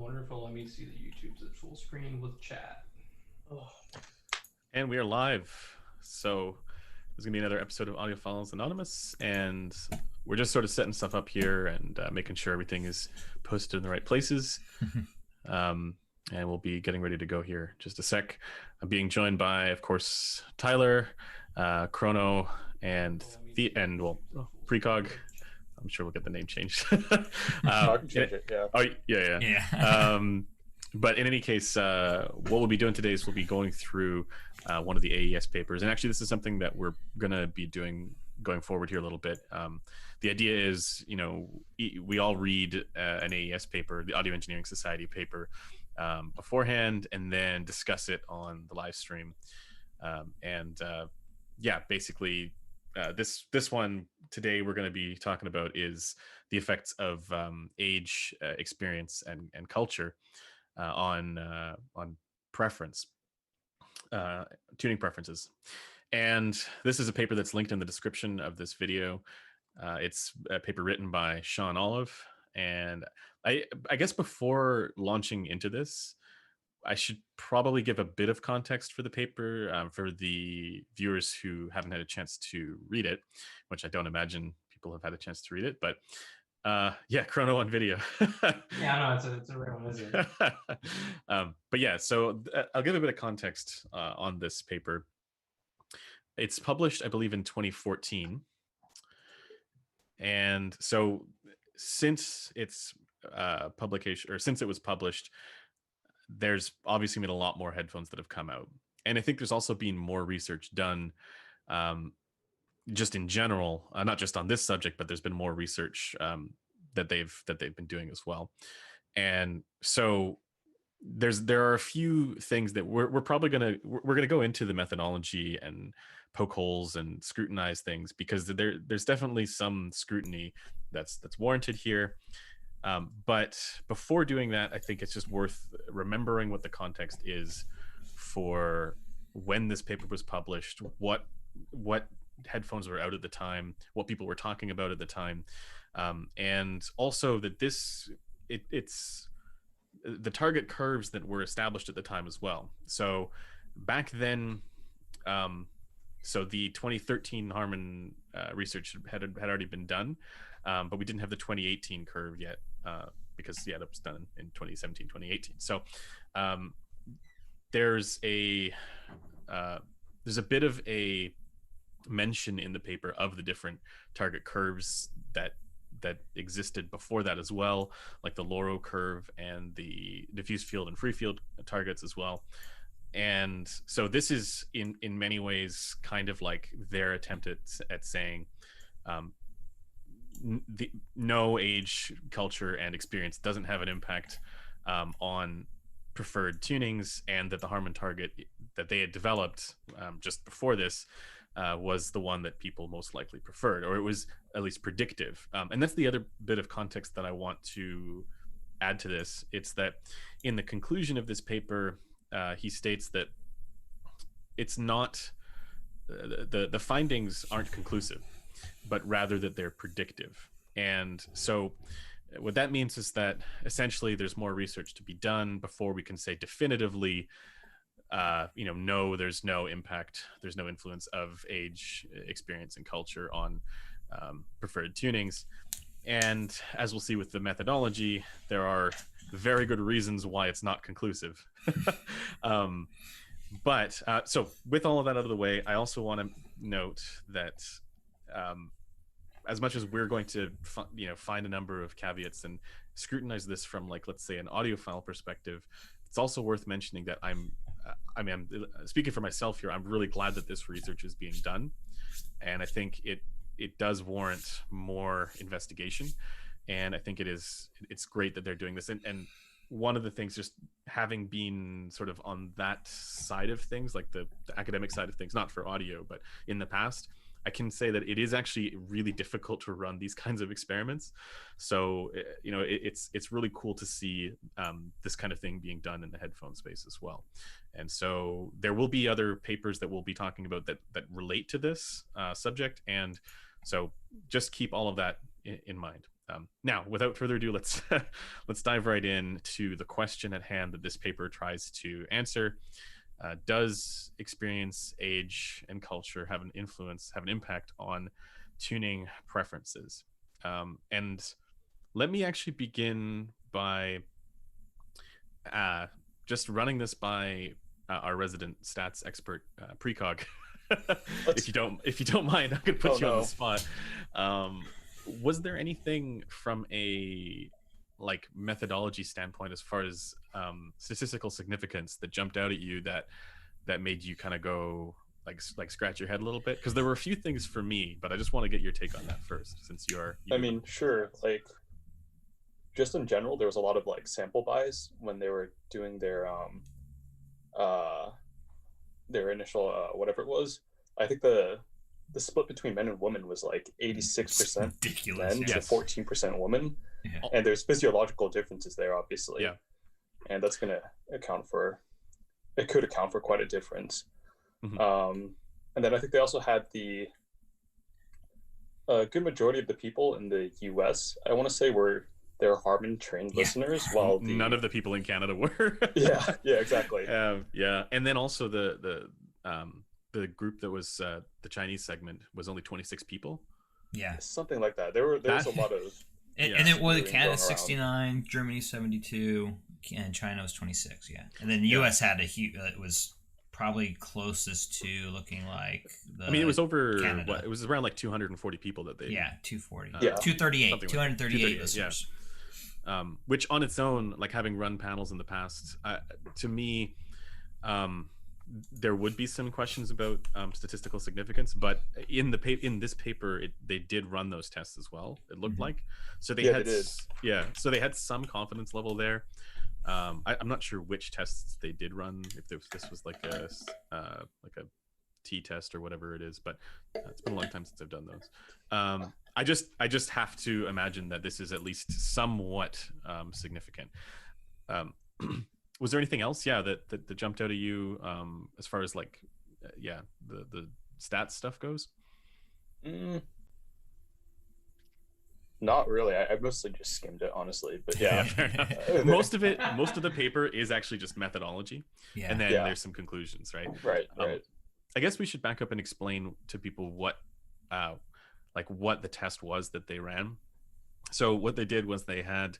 wonder if it'll let me see the YouTubes at full screen with chat. Oh. And we are live. So there's gonna be another episode of Audiophiles Anonymous, and we're just sort of setting stuff up here and making sure everything is posted in the right places. And we'll be getting ready to go here in just a sec. I'm being joined by, of course, Tyler, Chrono, and Precog. I'm sure we'll get the name changed. I can change it, yeah. Oh, yeah. But in any case, what we'll be doing today is we'll be going through one of the AES papers. And actually, this is something that we're going to be doing going forward here a little bit. The idea is, we all read an AES paper, the Audio Engineering Society paper, beforehand, and then discuss it on the live stream. Basically, this one today we're going to be talking about is the effects of age, experience, and culture on preference, tuning preferences. And this is a paper that's linked in the description of this video. It's a paper written by Sean Olive. And I guess before launching into this, I should probably give a bit of context for the paper for the viewers who haven't had a chance to read it, which I don't imagine people have had a chance to read it. But Chrono on video. Yeah, no, it's a real one, isn't it? But yeah, so I'll give a bit of context on this paper. It's published, I believe, in 2014. And so since its publication, or since it was published, there's obviously been a lot more headphones that have come out. And I think there's also been more research done just in general, not just on this subject, but there's been more research that they've been doing as well. And so there are a few things that we're probably gonna go into the methodology and poke holes and scrutinize things, because there's definitely some scrutiny that's warranted here. But before doing that, I think it's just worth remembering what the context is for when this paper was published, what headphones were out at the time, what people were talking about at the time, and also that it's the target curves that were established at the time as well. So back then, so the 2013 Harman research had already been done, but we didn't have the 2018 curve yet, because that was done in 2017, 2018. So there's a bit of a mention in the paper of the different target curves that existed before that as well, like the Loro curve and the diffuse field and free field targets as well. And so this is in many ways kind of like their attempt at saying no age, culture, and experience doesn't have an impact on preferred tunings, and that the Harman target that they had developed just before this was the one that people most likely preferred, or it was at least predictive. And that's the other bit of context that I want to add to this. It's that in the conclusion of this paper, he states that it's not, the findings aren't conclusive, but rather that they're predictive. And so what that means is that essentially there's more research to be done before we can say definitively, no, there's no impact, there's no influence of age, experience, and culture on preferred tunings. And as we'll see with the methodology, there are very good reasons why it's not conclusive. So with all of that out of the way, I also want to note that as much as we're going to find a number of caveats and scrutinize this from, like, let's say, an audiophile perspective, it's also worth mentioning that I'm speaking for myself here. I'm really glad that this research is being done, and I think it does warrant more investigation. And I think it's great that they're doing this. And one of the things, just having been sort of on that side of things, like the academic side of things, not for audio, but in the past, I can say that it is actually really difficult to run these kinds of experiments. So, it's really cool to see this kind of thing being done in the headphone space as well. And so there will be other papers that we'll be talking about that relate to this subject. And so just keep all of that in mind. Now, without further ado, let's let's dive right in to the question at hand that this paper tries to answer. Does experience, age, and culture have an impact on tuning preferences? And let me actually begin by just running this by our resident stats expert, Precog. If you don't mind, I'm gonna put you on the spot. Was there anything from a like methodology standpoint as far as statistical significance that jumped out at you that made you kind of go like scratch your head a little bit? Because there were a few things for me, but I just want to get your take on that first, since I mean, sure. Like, just in general, there was a lot of like sample bias when they were doing their initial whatever it was. I think the split between men and women was like 86% men to 14% women. Yeah. And there's physiological differences there, obviously. Yeah. And that's going to could account for quite a difference. Mm-hmm. And then I think they also had a good majority of the people in the US, I want to say, were their Harman trained listeners, while none of the people in Canada were. yeah, exactly. Yeah. And then also the group that was the Chinese segment was only 26 people. Yeah, something like that. There was a lot of and it was Canada 69, Germany 72, and China was 26. Yeah, and then the US had a huge. It was probably closest to looking like it was over Canada. It was around like 240 people that they 240 238 238 listeners. Yeah. Which on its own, like having run panels in the past, to me, there would be some questions about statistical significance, but in this paper, they did run those tests as well. It looked like, so they so they had some confidence level there. I'm not sure which tests they did run, if this was like a T test or whatever it is, but it's been a long time since I've done those. I just have to imagine that this is at least somewhat significant. Was there anything else, that jumped out at you as far as like, the stats stuff goes? Not really. I mostly just skimmed it, honestly. But most of the paper is actually just methodology, and then there's some conclusions, right? Right. I guess we should back up and explain to people what the test was that they ran. So what they did was they had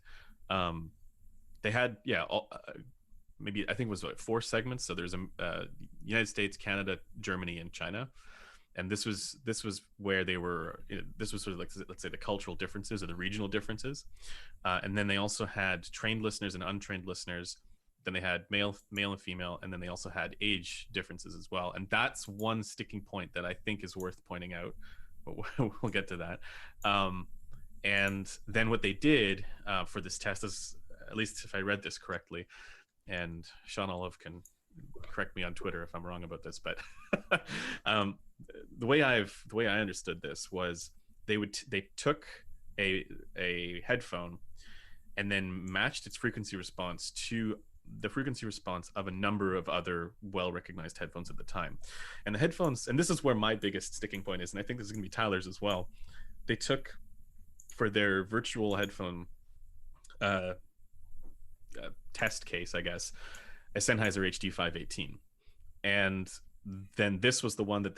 maybe I think it was 4 segments. So there's United States, Canada, Germany, and China, and this was where they were. This was sort of like, let's say, the cultural differences or the regional differences, and then they also had trained listeners and untrained listeners. Then they had male and female, and then they also had age differences as well. And that's one sticking point that I think is worth pointing out. But we'll get to that. And then what they did for this test is, at least if I read this correctly, and Sean Olive can correct me on Twitter if I'm wrong about this, but the way I understood this was they took a headphone and then matched its frequency response to the frequency response of a number of other well-recognized headphones at the time. And the headphones, and this is where my biggest sticking point is, and I think this is going to be Tyler's as well, they took, for their virtual headphone test case, I guess, a Sennheiser HD518. And then this was the one that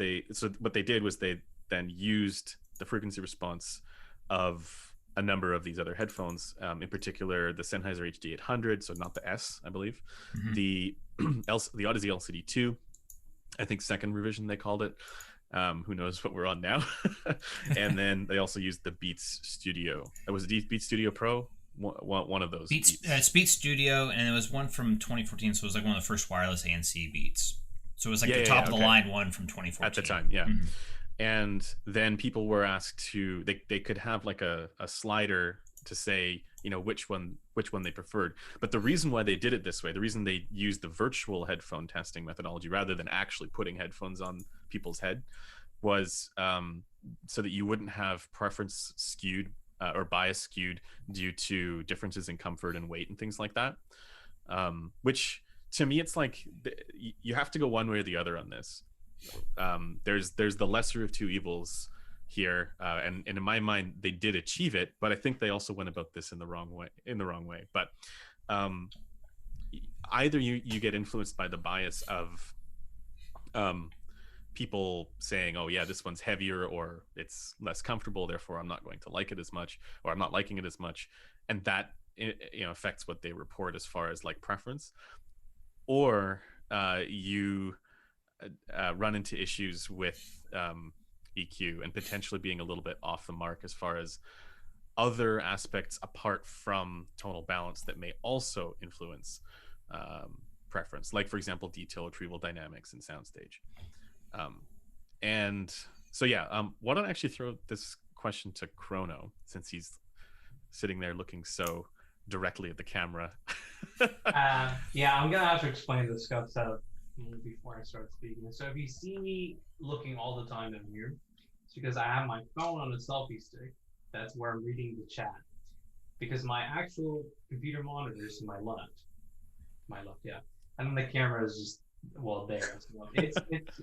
what they did was they then used the frequency response of a number of these other headphones, in particular the Sennheiser HD800, so not the S, I believe, the Odyssey LCD2, I think second revision they called it. Who knows what we're on now? And then they also used the Beats Studio. It was Beats Studio Pro, one of those. Beats Studio, and it was one from 2014, so it was like one of the first wireless ANC Beats. So it was like the top of the line one from 2014 at the time, And then people were asked to they could have like a slider to say, which one they preferred. But the reason why they did it this way, the reason they used the virtual headphone testing methodology rather than actually putting headphones on people's head, was so that you wouldn't have preference skewed or bias skewed due to differences in comfort and weight and things like that. Which to me, it's like you have to go one way or the other on this. There's the lesser of two evils here, and in my mind they did achieve it, but I think they also went about this in the wrong way. But either you get influenced by the bias of people saying, oh yeah, this one's heavier or it's less comfortable, therefore I'm not going to like it as much, or I'm not liking it as much, and that affects what they report as far as like preference, or you run into issues with EQ and potentially being a little bit off the mark as far as other aspects apart from tonal balance that may also influence preference, like for example detail retrieval dynamics and soundstage. And so why don't I actually throw this question to Chrono, since he's sitting there looking so directly at the camera. I'm gonna have to explain the scope setup before I start speaking. So if you see me looking all the time in here, it's because I have my phone on a selfie stick. That's where I'm reading the chat. Because my actual computer monitor is to my left. Yeah. And then the camera is just there. So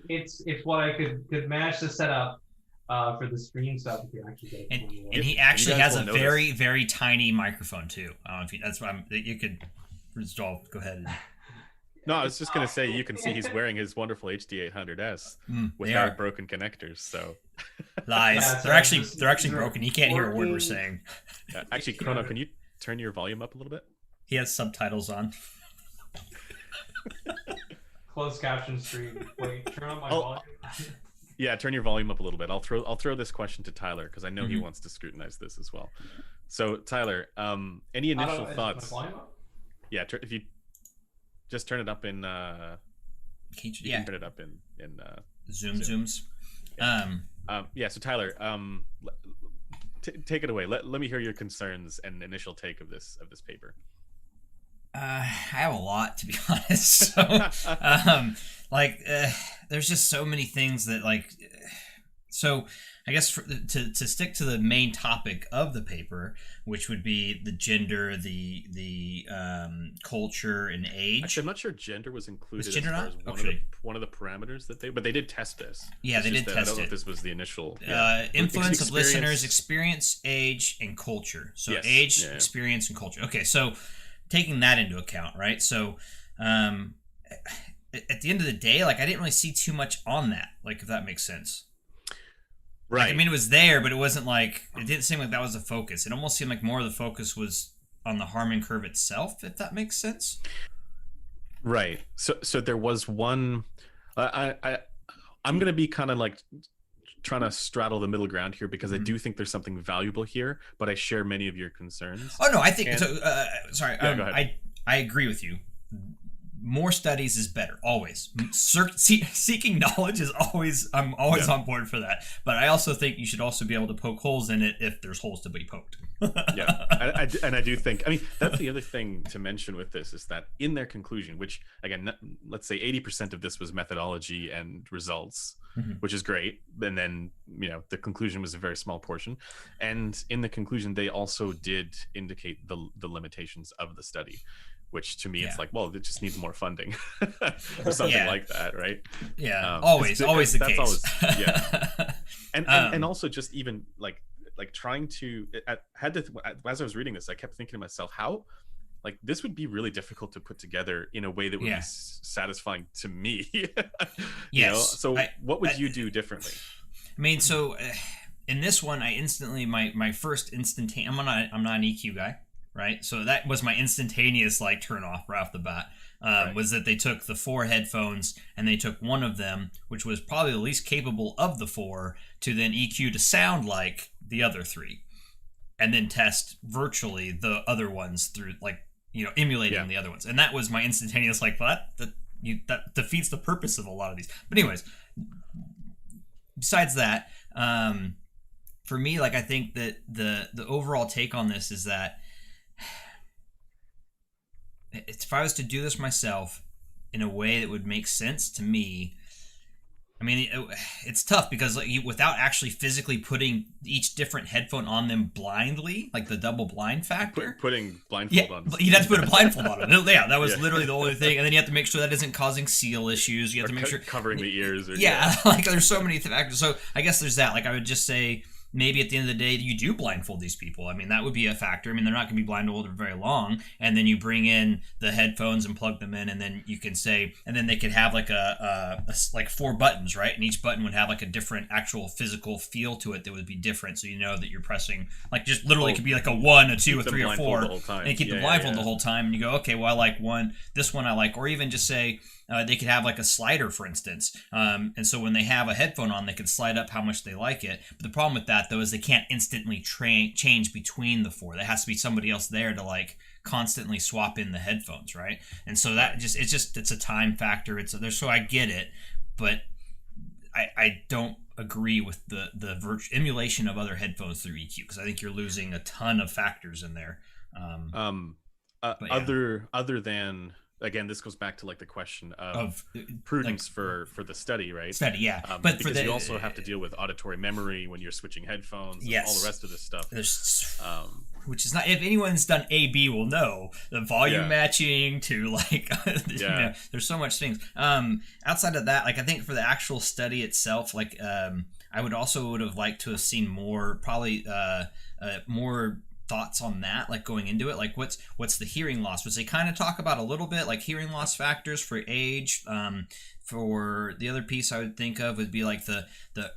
it's what I could manage to set up for the screen stuff. If you actually get it. And he actually has a very, very tiny microphone too. I don't know if that's why you could resolve. Go ahead. No, I was just gonna say, you can see he's wearing his wonderful HD800S without broken connectors. So lies. Yeah, they're actually broken. He can't hear a word we're saying. Actually, Chrono, can you turn your volume up a little bit? He has subtitles on. Closed caption stream. Wait, turn on my volume. Yeah, turn your volume up a little bit. I'll throw this question to Tyler because I know he wants to scrutinize this as well. So Tyler, any initial thoughts? Is my volume up? Yeah, if you just turn it up in you can turn it up in Zooms. Yeah. So Tyler, take it away. Let me hear your concerns and initial take of this paper. I have a lot, to be honest. So, there's just so many things that so I guess to stick to the main topic of the paper, which would be the gender, the culture, and age. Actually, I'm not sure gender was included as far as one of the parameters that but they did test this. Yeah, they did test it. I don't know if this was the initial influence of listeners, experience, age, and culture. So yes. Age, experience, and culture. Okay, so taking that into account, right? So at the end of the day, I didn't really see too much on that, if that makes sense. Right. I mean, it was there, but it wasn't it didn't seem like that was the focus. It almost seemed like more of the focus was on the Harman curve itself, if that makes sense. Right. So there was one. I'm going to be kind of trying to straddle the middle ground here because I do think there's something valuable here, but I share many of your concerns. Oh no, I think so. Sorry, go ahead. I agree with you. More studies is better, always. Seeking knowledge is always. I'm always on board for that. But I also think you should also be able to poke holes in it if there's holes to be poked. Yeah, I do think. I mean, that's the other thing to mention with this is that in their conclusion, which again, let's say 80% of this was methodology and results, which is great. And then the conclusion was a very small portion. And in the conclusion, they also did indicate the limitations of the study. Which to me, it's it just needs more funding or something like that, right? Yeah, always the case. That's always, and also just even trying to as I was reading this, I kept thinking to myself, how this would be really difficult to put together in a way that would be satisfying to me. Yes. So what would you do differently? I mean, so in this one, I instantly my first instantaneous. I'm not an EQ guy. Right, so that was my instantaneous turn off right off the bat. Was that they took the 4 headphones and they took one of them, which was probably the least capable of the 4, to then EQ to sound like the other 3, and then test virtually the other ones through emulating the other ones. And that was my instantaneous that defeats the purpose of a lot of these. But anyways, besides that, for me, I think that the overall take on this is that if I was to do this myself in a way that would make sense to me, I mean, it's tough because like, without actually physically putting each different headphone on them blindly, like the double blind factor. Putting blindfold on. You'd have to put a blindfold on them. Yeah, that was literally the only thing. And then you have to make sure that isn't causing seal issues. You have to make sure covering the ears. Or, like there's so many factors. So I guess there's that. Like I would just say, maybe at the end of the day, you do blindfold these people. I mean, that would be a factor. I mean, they're not going to be blindfolded for very long. And then you bring in the headphones and plug them in, and then you can say, and then they could have like like 4 buttons, right? And each button would have like a different actual physical feel to it that would be different. So you know that you're pressing, like just literally it could be like a 1, a 2, a 3, or 4, and keep the blindfold the whole time. And you go, okay, well I like this one I like, or even just say. They could have like a slider, for instance. And so when they have a headphone on, they can slide up how much they like it. But the problem with that, though, is they can't instantly change between the 4. There has to be somebody else there to like constantly swap in the headphones, right? And so that it's a time factor. So I get it, but I don't agree with the emulation of other headphones through EQ, because I think you're losing a ton of factors in there. Other than. Again, this goes back to like the question of prudence like, for the study, right? Study, yeah. But because you also have to deal with auditory memory when you're switching headphones, and all the rest of this stuff. Which is not, if anyone's done A/B will know, the volume matching to like, you know, there's so much things. Outside of that, like I think for the actual study itself, like I would have liked to have seen more, probably more thoughts on that, like going into it, like what's the hearing loss, which they kind of talk about a little bit, like hearing loss factors for age. For the other piece I would think of would be like the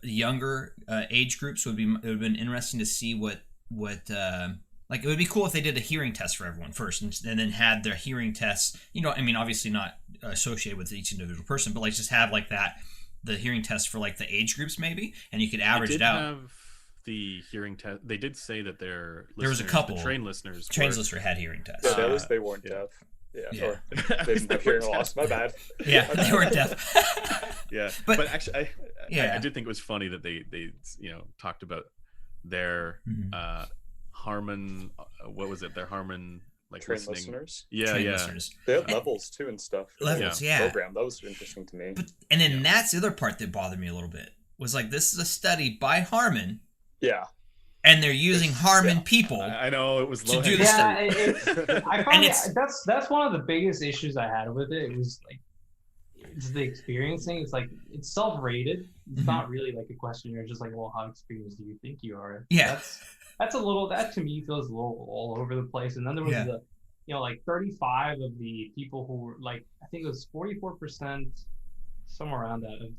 younger age groups it would have been interesting to see what like it would be cool if they did a hearing test for everyone first, and then had their hearing tests, you know, I mean obviously not associated with each individual person, but like just have like the hearing test for like the age groups maybe, and you could average it out. The hearing test, they did say that there was a couple the trained listeners had hearing tests. Yeah, at least they weren't deaf. Or they didn't have hearing loss. My bad. Yeah, they weren't deaf. but actually, I did think it was funny that they talked about their Harman. What was it? Their Harman like trained listening. Listeners. Listeners. They had levels too and stuff. Levels, program. That was interesting to me. And then that's the other part that bothered me a little bit. Was like, this is a study by Harman. Yeah. And they're using Harman people. I know it was to do this. I find that's one of the biggest issues I had with it. It was like it's the experiencing. It's like it's self-rated. It's not really like a question. You're just like, well, how experienced do you think you are? Yeah. That's a little. That to me feels a little all over the place. And then there was like 35 of the people who were like, I think it was 44%, somewhere around that of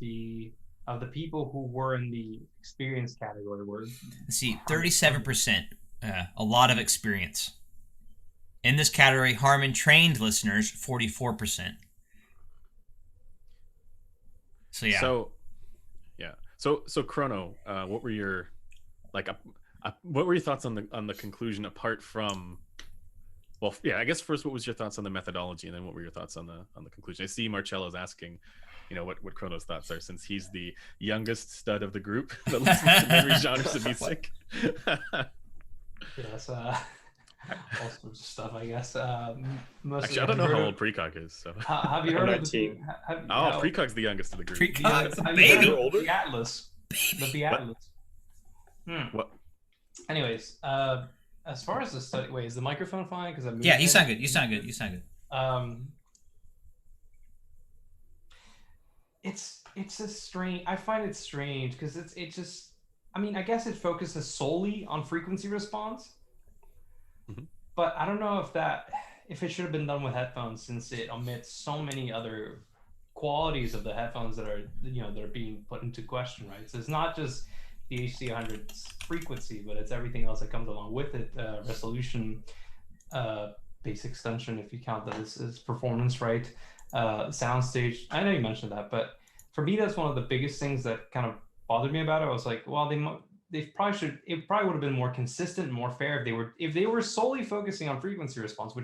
the people who were in the experience category were. Let's see, 37%, a lot of experience. In this category, Harman trained listeners, 44%. So yeah. So Chrono, what were your what were your thoughts on the conclusion apart from? Well, I guess first, what was your thoughts on the methodology, and then what were your thoughts on the conclusion? I see Marcello's asking, what Chrono's thoughts are, since he's the youngest stud of the group that listens to every genres of music. Yes, all sorts of stuff, I guess. Actually, I don't know how old Precock is. So have you heard of Precock's the youngest of the group. Precock's the baby. The Atlas. The Atlas. What? Anyways, as far as the study, wait, is the microphone fine? Because you sound good. You sound good. It's a strange. I find it strange because it just. I mean, I guess it focuses solely on frequency response, but I don't know if it should have been done with headphones, since it omits so many other qualities of the headphones that are that are being put into question, right? So it's not just the HC100's frequency, but it's everything else that comes along with it. Resolution, bass extension, if you count that as performance, right? Soundstage. I know you mentioned that, but for me, that's one of the biggest things that kind of bothered me about it. I was like, well, they probably should. It probably would have been more consistent, more fair if they were solely focusing on frequency response,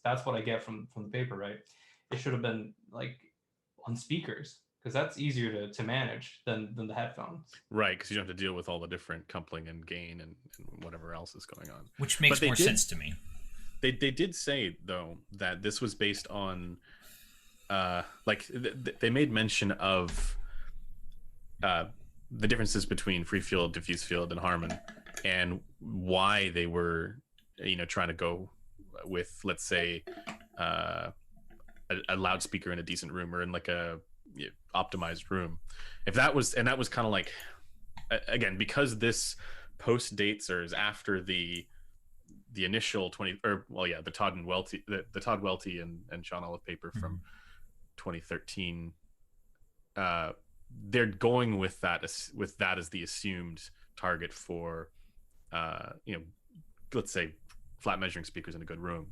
that's what I get from the paper, right? It should have been like on speakers, because that's easier to manage than the headphones. Right, because you don't have to deal with all the different coupling and gain and whatever else is going on. Which makes more sense to me. They did say, though, that this was based on, they made mention of the differences between free field, diffuse field, and Harman, and why they were, trying to go with, let's say, a loudspeaker in a decent room or in like a optimized room. That was kind of like, again, because this post dates or is after the initial the Todd Welty and Sean Olive paper from 2013. They're going with that as the assumed target for let's say flat measuring speakers in a good room,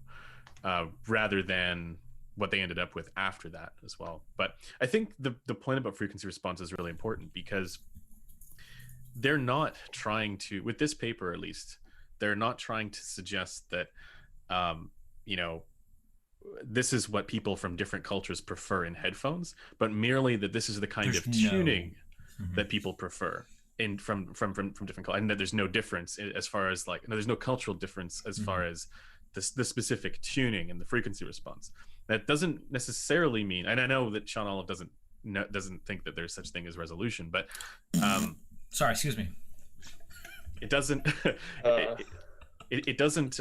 rather than what they ended up with after that as well. But I think the point about frequency response is really important, because they're not trying to, with this paper at least, they're not trying to suggest that this is what people from different cultures prefer in headphones, but merely that this is the kind of tuning that people prefer in from different cultures, and that there's no difference as far as there's no cultural difference as far as the specific tuning and the frequency response. That doesn't necessarily mean, and I know that Sean Olive doesn't think that there's such thing as resolution, but sorry, excuse me. It doesn't. It doesn't.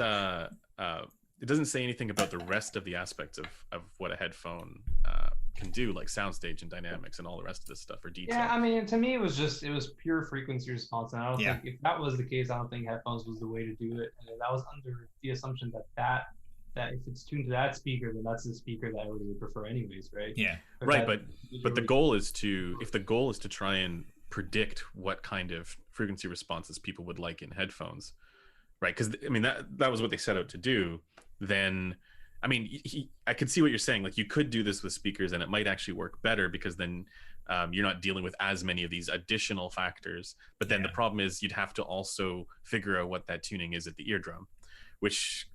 It doesn't say anything about the rest of the aspects of what a headphone can do, like soundstage and dynamics and all the rest of this stuff, or detail. Yeah, I mean, to me, it was pure frequency response, and I don't think if that was the case, I don't think headphones was the way to do it. And that was under the assumption that if it's tuned to that speaker, then that's the speaker that everybody would prefer, anyways, right? Yeah, right. But the goal is to try and predict what kind of frequency responses people would like in headphones, right? Because I mean that was what they set out to do. Then I mean, I could see what you're saying. Like, you could do this with speakers and it might actually work better, because then you're not dealing with as many of these additional factors. But then the problem is you'd have to also figure out what that tuning is at the eardrum, which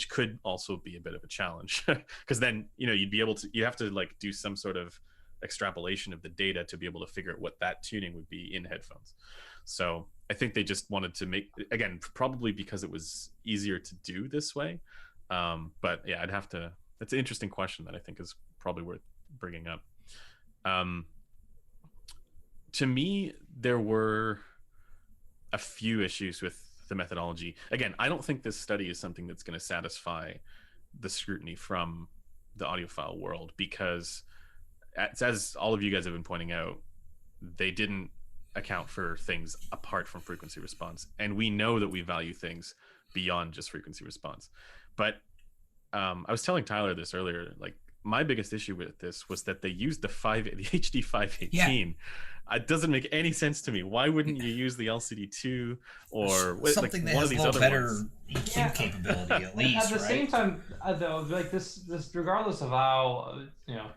could also be a bit of a challenge, because then you have to like do some sort of extrapolation of the data to be able to figure out what that tuning would be in headphones. So I think they just wanted to make, again, probably because it was easier to do this way. But yeah, that's an interesting question that I think is probably worth bringing up. To me, there were a few issues with the methodology. Again, I don't think this study is something that's going to satisfy the scrutiny from the audiophile world, because as all of you guys have been pointing out, they didn't account for things apart from frequency response, and we know that we value things beyond just frequency response. But I was telling Tyler this earlier, like, my biggest issue with this was that they used the HD 518. It doesn't make any sense to me. Why wouldn't you use the LCD2 or something that has a little better EQ capability, at least? At the same time, though, like this, regardless of how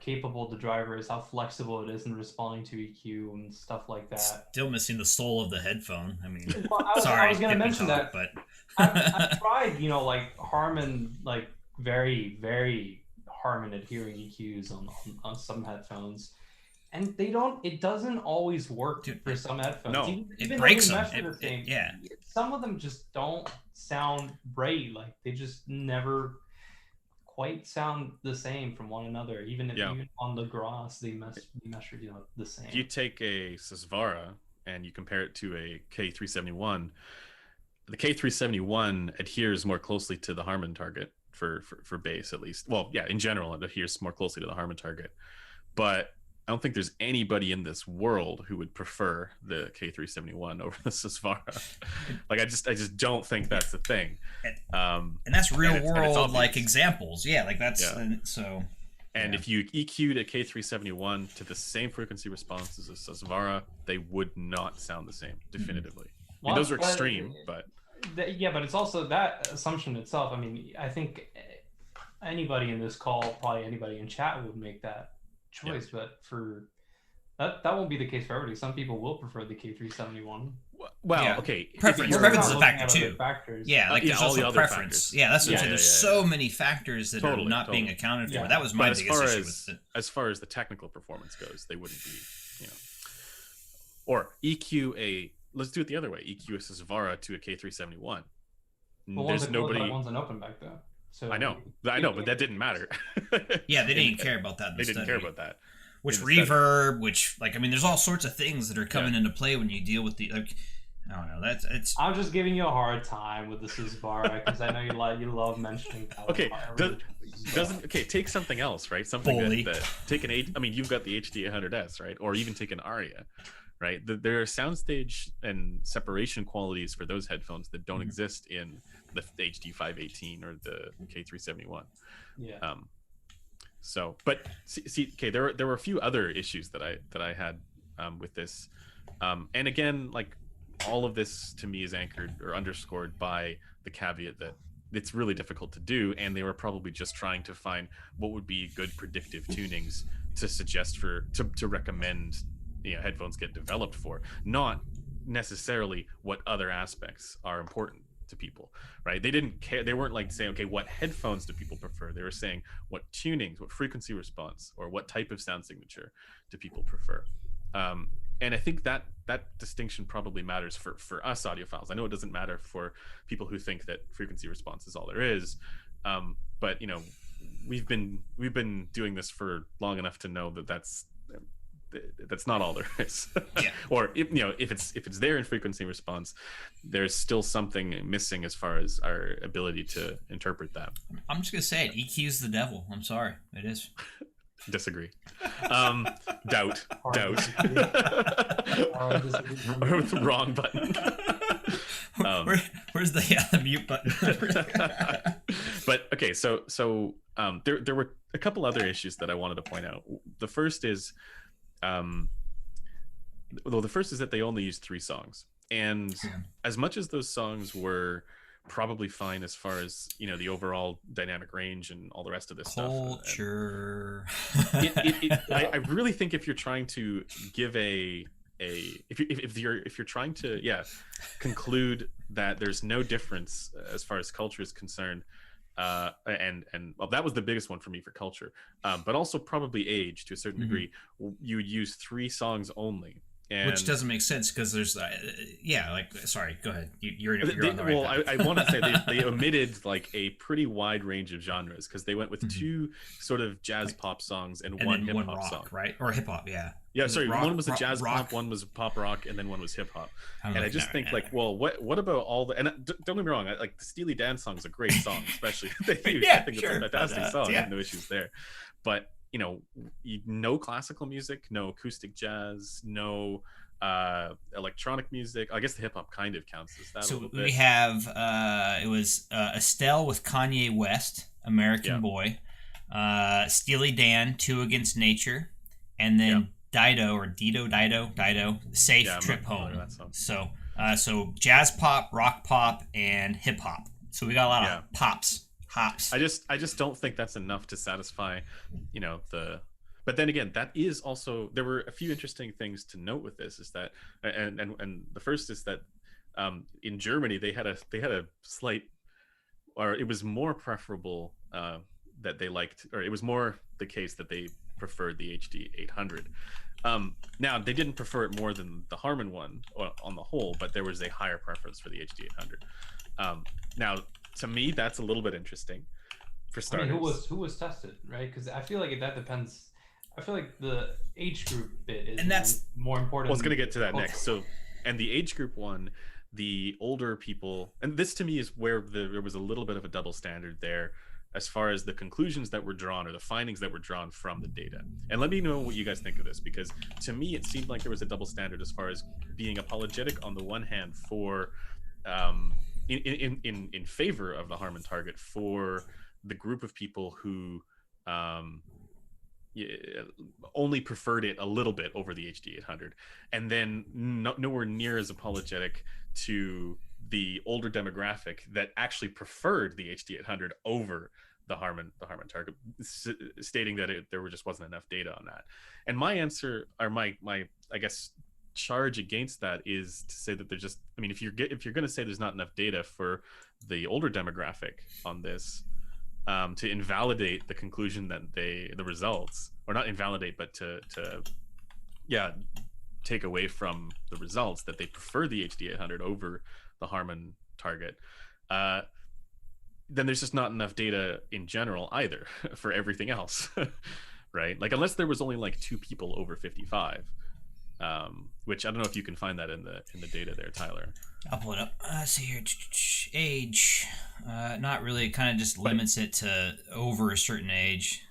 capable the driver is, how flexible it is in responding to EQ and stuff like that, still missing the soul of the headphone. I mean, I was going to mention that, but I've tried, like Harman, like very, very Harman adhering EQs on some headphones. And it doesn't always work for some headphones. No, even it breaks though them. Some of them just don't sound right. Like, they just never quite sound the same from one another. Even on the Gross, they measure the same. If you take a Susvara and you compare it to a K371, the K371 adheres more closely to the Harman target for bass, at least. Well, yeah, in general, it adheres more closely to the Harman target. But I don't think there's anybody in this world who would prefer the K371 over the Susvara. Like, I just don't think that's the thing. And that's real world like examples. Yeah, like that's so. And if you EQ'd a K371 to the same frequency response as a Susvara, they would not sound the same, definitively. I mean, those are extreme, but but it's also that assumption itself. I mean, I think anybody in this call, probably anybody in chat, would make that choice, but for that won't be the case for everybody. Some people will prefer the K371. Well, okay, preference is a factor too. Yeah, like there's all also the other preference. Factors. Yeah, that's what I'm saying. There's so many factors that are not being accounted for. That was my biggest issue with it. As far as the technical performance goes, they wouldn't be, or EQ let's do it the other way. EQ a Susvara to a K371. Well, there's nobody. One's an open back though. So I know, but that didn't matter. Yeah, they didn't care about that. They didn't care about that. which in the study. reverb, which like I mean, there's all sorts of things that are coming into play when you deal with the like. I don't know. That's it's. I'm just giving you a hard time with the Susbara because I know you love mentioning that. Okay, take something else, right? Something that take an I mean, you've got the HD 800S, right? Or even take an Aria, right? There are soundstage and separation qualities for those headphones that don't exist in the HD 518 or the K371. Yeah. So, but see, okay, there were a few other issues that I had with this, and again, like all of this to me is anchored or underscored by the caveat that it's really difficult to do, and they were probably just trying to find what would be good predictive tunings to suggest to recommend headphones get developed for, not necessarily what other aspects are important to people, right? They didn't care. They weren't like saying, okay, what headphones do people prefer? They were saying what tunings, what frequency response, or what type of sound signature do people prefer. And I think that distinction probably matters for us audiophiles. I know it doesn't matter for people who think that frequency response is all there is, but we've been doing this for long enough to know that that's not all there is. Yeah. Or if it's there in frequency response, there's still something missing as far as our ability to interpret that. I'm just gonna say it. EQ's the devil. I'm sorry, it is. Disagree. Doubt. Wrong button. Where's the mute button? But okay, so there were a couple other issues that I wanted to point out. The first is that they only used 3 songs, and as much as those songs were probably fine as far as the overall dynamic range and all the rest of this culture stuff. I really think if you're trying to give if you're trying to conclude that there's no difference as far as culture is concerned, and well, that was the biggest one for me for culture, but also probably age to a certain degree, you would use 3 songs only. Which doesn't make sense because there's sorry, go ahead. You're on the right path. I want to say they omitted like a pretty wide range of genres because they went with 2 sort of jazz pop songs and one hip hop song, right? Or hip hop, yeah. Sorry, one was a jazz pop, one was pop rock, and then one was hip hop. And I just think well, what about all the don't get me wrong, like the Steely Dan song's a great song, especially I think it's a fantastic song. I have no issues there, but no classical music, no acoustic jazz, no electronic music. I guess the hip hop kind of counts as that. So we have it was Estelle with Kanye West, American Boy, Steely Dan, Two Against Nature, and then Dido, Safe Trip Home. So jazz pop, rock pop, and hip hop. So we got a lot of pops. Hops. I just don't think that's enough to satisfy, but then again, that is also, there were a few interesting things to note with this, is that, and the first is that, in Germany, they had a slight, or it was more preferable, that they liked, or it was more the case that they preferred the HD 800. Now they didn't prefer it more than the Harman one on the whole, but there was a higher preference for the HD 800. Now, to me, that's a little bit interesting. For starters, I mean, who was tested, right? Because I feel like that depends. I feel like the age group bit is, and that's more important. Well, I was going to get to that next. So, and the age group one, the older people, and this to me is where there was a little bit of a double standard there, as far as the conclusions that were drawn or the findings that were drawn from the data. And let me know what you guys think of this, because to me, it seemed like there was a double standard as far as being apologetic on the one hand for. In favor of the Harman target for the group of people who only preferred it a little bit over the HD 800, and then nowhere near as apologetic to the older demographic that actually preferred the HD 800 over the Harman target, stating that there just wasn't enough data on that. And my answer, or my I guess charge against that, is to say that there's just, I mean, if you're going to say there's not enough data for the older demographic on this, to invalidate the conclusion that the results, or not invalidate, but to take away from the results that they prefer the HD 800 over the Harman target, then there's just not enough data in general either for everything else. right? Like unless there was only like 2 people over 55, which I don't know if you can find that in the data there, Tyler. I'll pull it up. Let's see here. Age, not really. It kind of just limits it to over a certain age.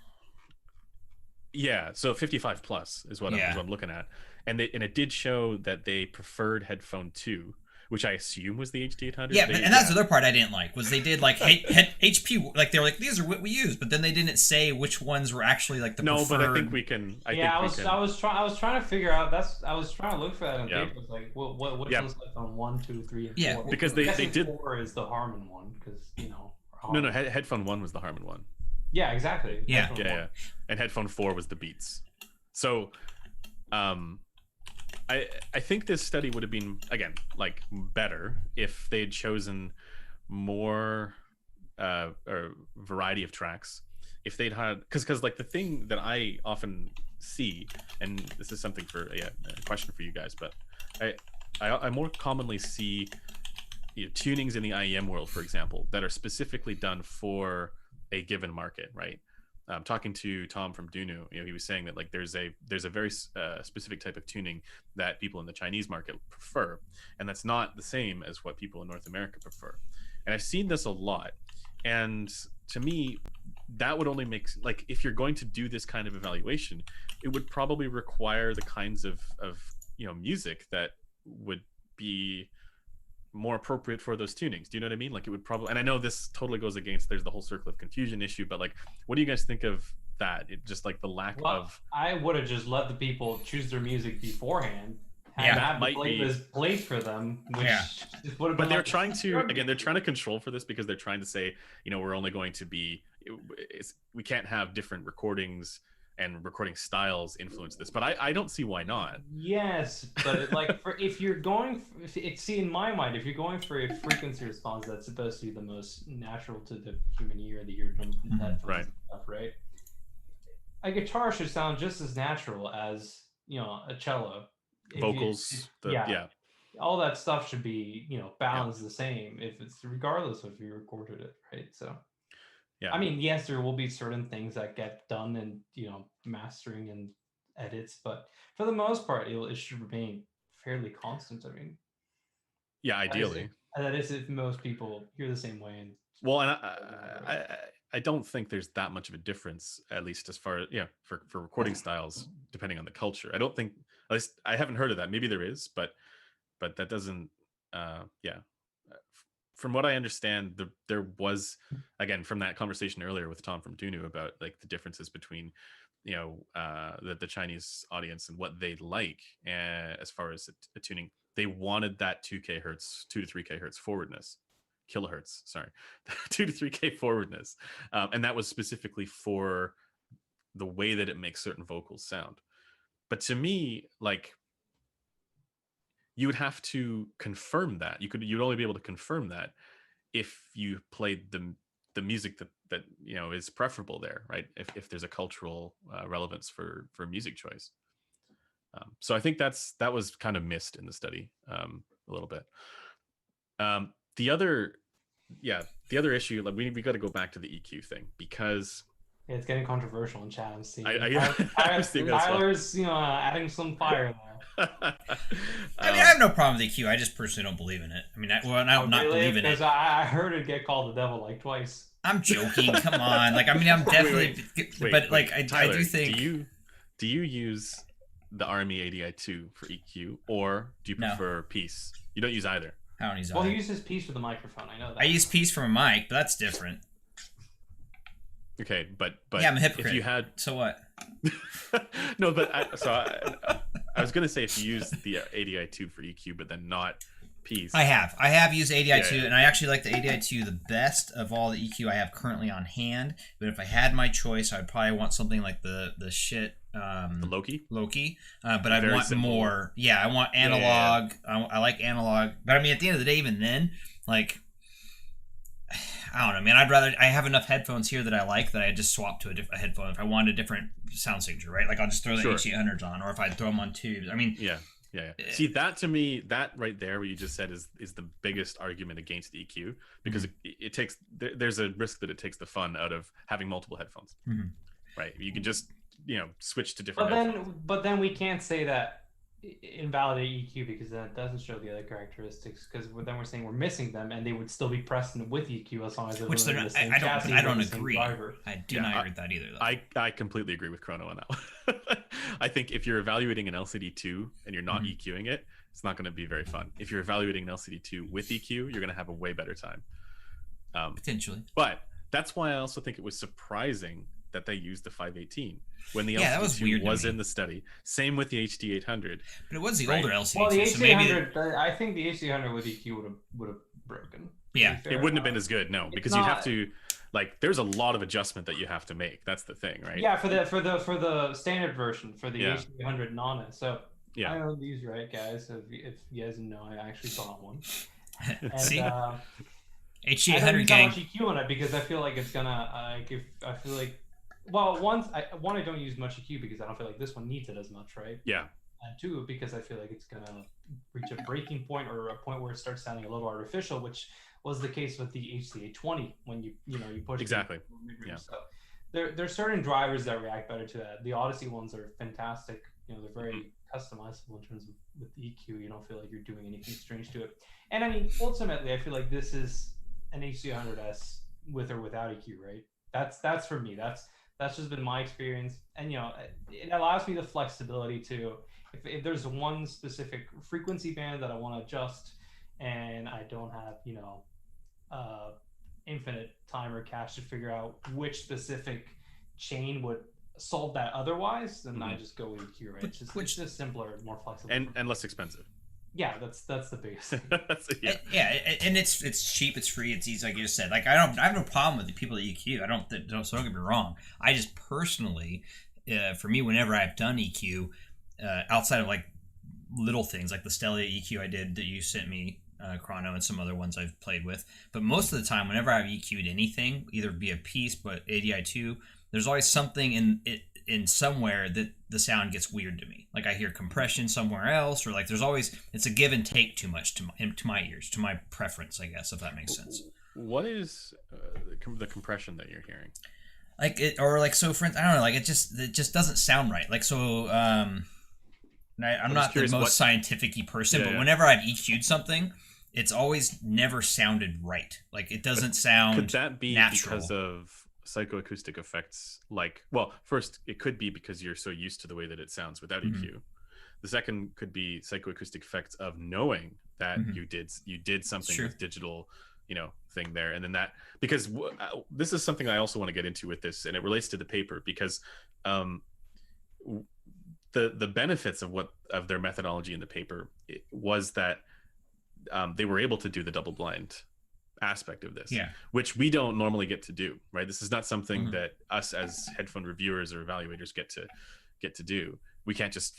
Yeah, so 55 plus is what I'm looking at, and it did show that they preferred Headphone 2, which I assume was the HD800. Yeah, and that's the other part I didn't like was they did like HP, like they were like these are what we use, but then they didn't say which ones were actually like the preferred. But I think we can. I was trying to figure out I was trying to look for that on paper. Like which one's Headphone 1, 2, 3, and 4? Yeah, because they did 4 is the Harman one because No, Headphone 1 was the Harman one. Yeah, exactly. Yeah. And Headphone 4 was the Beats. So, I think this study would have been, again, like better if they'd chosen more or variety of tracks. If they'd had, because like the thing that I often see, and this is something for a question for you guys, but I more commonly see tunings in the IEM world, for example, that are specifically done for a given market, right? Talking to Tom from Dunu, he was saying that like there's a very specific type of tuning that people in the Chinese market prefer, and that's not the same as what people in North America prefer. And I've seen this a lot, and to me, that would only make, like, if you're going to do this kind of evaluation, it would probably require the kinds of music that would be more appropriate for those tunings. Do you know what I mean? Like it would probably, and I know this totally goes against, there's the whole circle of confusion issue, but like, what do you guys think of that? It just like the lack of. I would have just let the people choose their music beforehand. Have the playlist played for them. But they're trying to control for this because they're trying to say, we're only going to be, we can't have different recordings and recording styles influence this, but I don't see why not. Yes, but in my mind, if you're going for a frequency response that's supposed to be the most natural to the human ear, the eardrum, right? Stuff, right? A guitar should sound just as natural as a cello. Vocals, all that stuff should be balanced the same if it's regardless of if you recorded it, right? So. Yeah. I mean, yes, there will be certain things that get done in mastering and edits, but for the most part, it should remain fairly constant. I mean, yeah, ideally. That is if most people hear the same way. And I don't think there's that much of a difference, at least as far as for recording styles, depending on the culture. I don't think, at least I haven't heard of that. Maybe there is, but that doesn't. From what I understand, there was, again, from that conversation earlier with Tom from Dunu about like the differences between, the Chinese audience and what they like, as far as a tuning. They wanted that 2K hertz, 2 to 3K hertz forwardness, kilohertz, sorry, 2 to 3K forwardness, and that was specifically for the way that it makes certain vocals sound. But to me, like, you would have to confirm that. You'd only be able to confirm that if you played the music that is preferable there, right? If there's a cultural relevance for music choice. So I think that was kind of missed in the study a little bit. The other issue, like we got to go back to the EQ thing, because it's getting controversial in chat. I'm seeing Tyler's adding some fire there. I mean, I have no problem with EQ. I just personally don't believe in it. I mean, I don't believe in it. Because I heard it get called the devil like twice. I'm joking. Come on. Like, I mean, I'm definitely. Tyler, I do think. Do you use the Army ADI2 for EQ, or do you prefer Peace? You don't use either. I don't use either. Well, he uses Peace for the microphone. I know that. I use Peace for a mic, but that's different. Okay, but yeah, I'm a hypocrite. If you had, so what? No, but I was gonna say if you use the ADI2 for EQ, but then not Peace. I have used ADI2, and I actually like the ADI2 the best of all the EQ I have currently on hand. But if I had my choice, I'd probably want something like the Loki. But I want more. Yeah, I want analog. Yeah. I like analog. But I mean, at the end of the day, even then, like, I don't know, man. I have enough headphones here that I like that I just swap to a headphone if I want a different sound signature, right? Like I'll just throw the H800s on, or if I throw them on tubes. I mean, yeah. See, that to me, that right there, what you just said is the biggest argument against EQ, because it takes there's a risk that it takes the fun out of having multiple headphones, right? You can just switch to But different. then we can't say that invalidate EQ because that doesn't show the other characteristics. Because then we're saying we're missing them, and they would still be present with EQ as long as they're Which they're the not. same I chassis don't with the same agree. driver. I do not agree with that either. Though. I completely agree with Chrono on that one. I think if you're evaluating an LCD2 and you're not EQing it, it's not going to be very fun. If you're evaluating an LCD2 with EQ, you're going to have a way better time. Potentially. But that's why I also think it was surprising that they used the 518 when the that was LCD2 was in the study. Same with the HD800. But it was the older LCD2. Well, the HD800, so I think the HD800 with EQ would have broken. Yeah, it wouldn't have been as good, no, because you have to, there's a lot of adjustment that you have to make. That's the thing, right? Yeah, for the standard version, for the HD800 Nana. So I own these, right, guys? So if you guys know, I actually bought one. And, See, HD800 gang. I don't use that much EQ on it because I feel like it's gonna I don't use much EQ because I don't feel like this one needs it as much, right? Yeah. And two, because I feel like it's gonna reach a breaking point or a point where it starts sounding a little artificial, which was the case with the HCA20 when you push exactly. Yeah. So there's certain drivers that react better to that. The Odyssey ones are fantastic. They're very customizable in terms of with EQ. You don't feel like you're doing anything strange to it. And I mean, ultimately, I feel like this is an HC100S with or without EQ, right? That's for me. That's just been my experience, and it allows me the flexibility to, if there's one specific frequency band that I want to adjust, and I don't have infinite time or cache to figure out which specific chain would solve that otherwise, then I just go with EQ, right? It's just simpler, more flexible, and less expensive. Yeah, that's the biggest thing. And it's cheap, it's free, it's easy, like you just said. Like I have no problem with the people at EQ. So don't get me wrong. I just personally, for me, whenever I've done EQ, outside of like little things like the Stellia EQ I did that you sent me, Chrono, and some other ones I've played with, but most of the time, whenever I've EQ'd anything, either be a piece, but ADI2, there's always something in somewhere that the sound gets weird to me. Like I hear compression somewhere else, or like there's always, it's a give and take too much to my ears, to my preference, I guess, if that makes sense. What is the compression that you're hearing? Like it, or like, so for instance, I don't know, like it just doesn't sound right. Like so, I'm not the most scientific-y person, but whenever I've EQ'd something, it's always never sounded right. Like it doesn't sound natural. Could that be because of psychoacoustic effects? First, it could be because you're so used to the way that it sounds without EQ. The second could be psychoacoustic effects of knowing that you did something with digital thing there, and then that, because this is something I also want to get into with this, and it relates to the paper, because the benefits of their methodology in the paper was that they were able to do the double blind aspect of this, which we don't normally get to do, right? This is not something that us as headphone reviewers or evaluators get to do. We can't just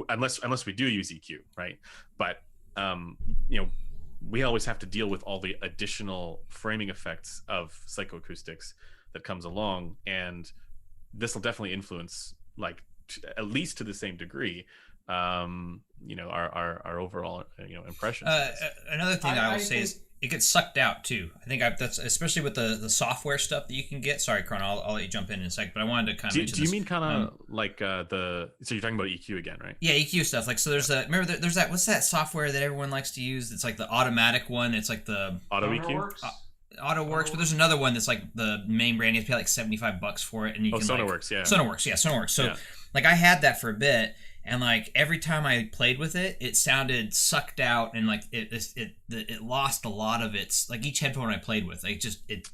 unless we do use EQ, right? But we always have to deal with all the additional framing effects of psychoacoustics that comes along, and this will definitely influence, like, at least to the same degree, our overall impressions. Another thing I will say is it gets sucked out too. I think that's especially with the software stuff that you can get. Sorry, Chrono, I'll let you jump in a sec, but I wanted to kind of. Do you mean kind of like so you're talking about EQ again, right? Yeah, EQ stuff. Like, so there's there's that, what's that software that everyone likes to use? It's like the automatic one. It's like the Auto EQ. AutoWorks, but there's another one that's like the main brand. You have to pay like $75 for it, and you can Sonoworks, Sonoworks. So like I had that for a bit, and like every time I played with it, it sounded sucked out, and like it lost a lot of its, like each headphone I played with, like it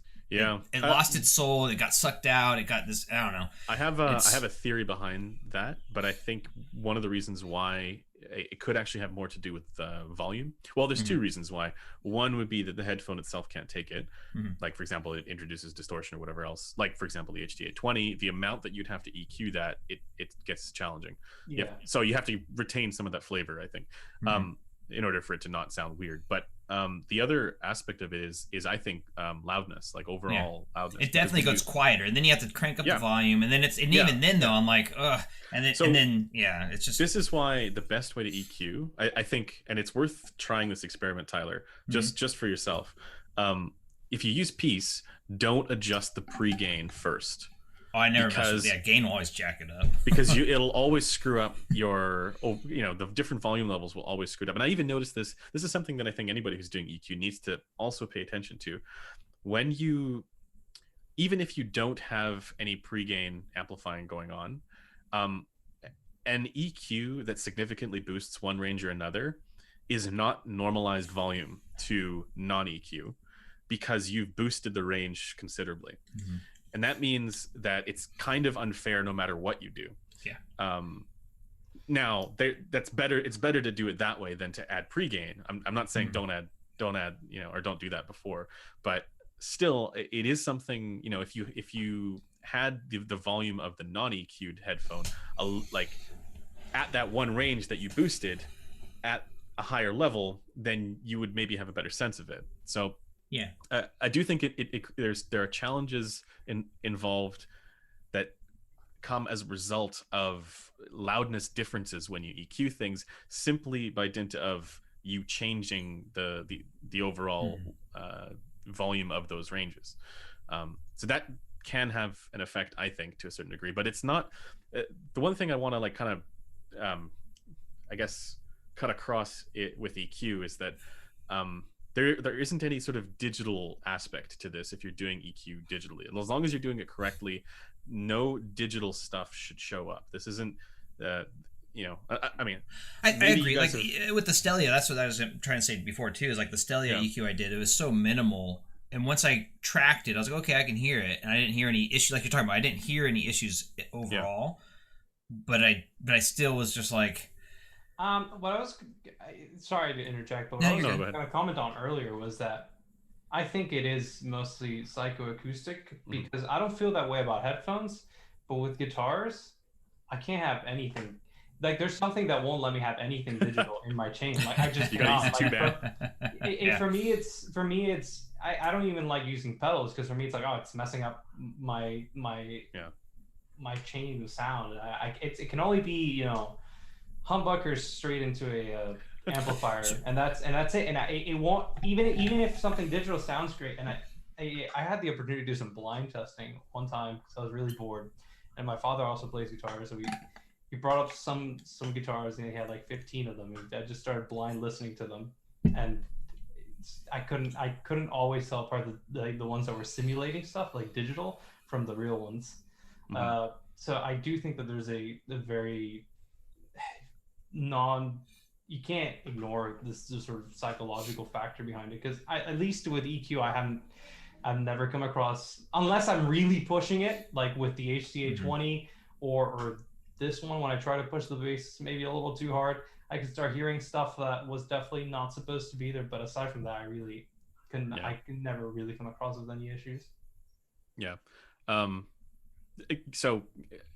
lost its soul. It got sucked out. It got this, I don't know. I have a theory behind that, but I think one of the reasons why it could actually have more to do with volume. Well, there's two reasons why. One would be that the headphone itself can't take it. Like, for example, it introduces distortion or whatever else. Like, for example, the HD820, the amount that you'd have to EQ that, it gets challenging. So you have to retain some of that flavor, I think, in order for it to not sound weird. But the other aspect of it is I think loudness, like overall loudness. It definitely goes quieter, and then you have to crank up the volume, and then even then though I'm like, ugh, and then it's just. This is why the best way to EQ, I think, and it's worth trying this experiment, Tyler, just for yourself. If you use Peace, don't adjust the pre-gain first. Oh, I never mess with gain will always jack it up. Because it'll always screw up your, the different volume levels will always screw it up. And I even noticed this is something that I think anybody who's doing EQ needs to also pay attention to. When even if you don't have any pre-gain amplifying going on, an EQ that significantly boosts one range or another is not normalized volume to non-EQ, because you've boosted the range considerably. Mm-hmm. And that means that it's kind of unfair no matter what you do. Yeah. Now that's better. It's better to do it that way than to add pre-gain. I'm not saying don't add, or don't do that before, but still it is something, if you had the volume of the non-EQ'd headphone, like at that one range that you boosted at a higher level, then you would maybe have a better sense of it. So yeah, I do think there are challenges involved that come as a result of loudness differences when you EQ things, simply by dint of you changing the overall volume of those ranges. So that can have an effect, I think, to a certain degree, but it's not the one thing I want to I guess cut across it with EQ is that there isn't any sort of digital aspect to this if you're doing EQ digitally. And as long as you're doing it correctly, no digital stuff should show up. This isn't, I agree. Like with the Stellia, that's what I was trying to say before too, is like the Stellia EQ I did, it was so minimal. And once I tracked it, I was like, okay, I can hear it. And I didn't hear any issues, like you're talking about. I didn't hear any issues overall. Yeah. But I still was just like, sorry to interject, but what I was going to comment on earlier was that I think it is mostly psychoacoustic, because I don't feel that way about headphones, but with guitars, I can't have anything. Like, there's something that won't let me have anything digital in my chain. Like, I just cannot. For me, it's I don't even like using pedals, because for me it's like, oh, it's messing up my chain of sound. It can only be humbuckers straight into a amplifier, and that's it. And it won't, even if something digital sounds great. And I had the opportunity to do some blind testing one time because I was really bored, and my father also plays guitar, so he brought up some guitars, and he had like 15 of them, and I just started blind listening to them, and I couldn't always tell apart the ones that were simulating stuff like digital from the real ones. So I do think that there's a very you can't ignore this sort of psychological factor behind it, because at least with EQ I've never come across, unless I'm really pushing it, like with the HCA20 or this one, when I try to push the bass maybe a little too hard, I can start hearing stuff that was definitely not supposed to be there. But aside from that, I really I can never really come across with any issues. Yeah. So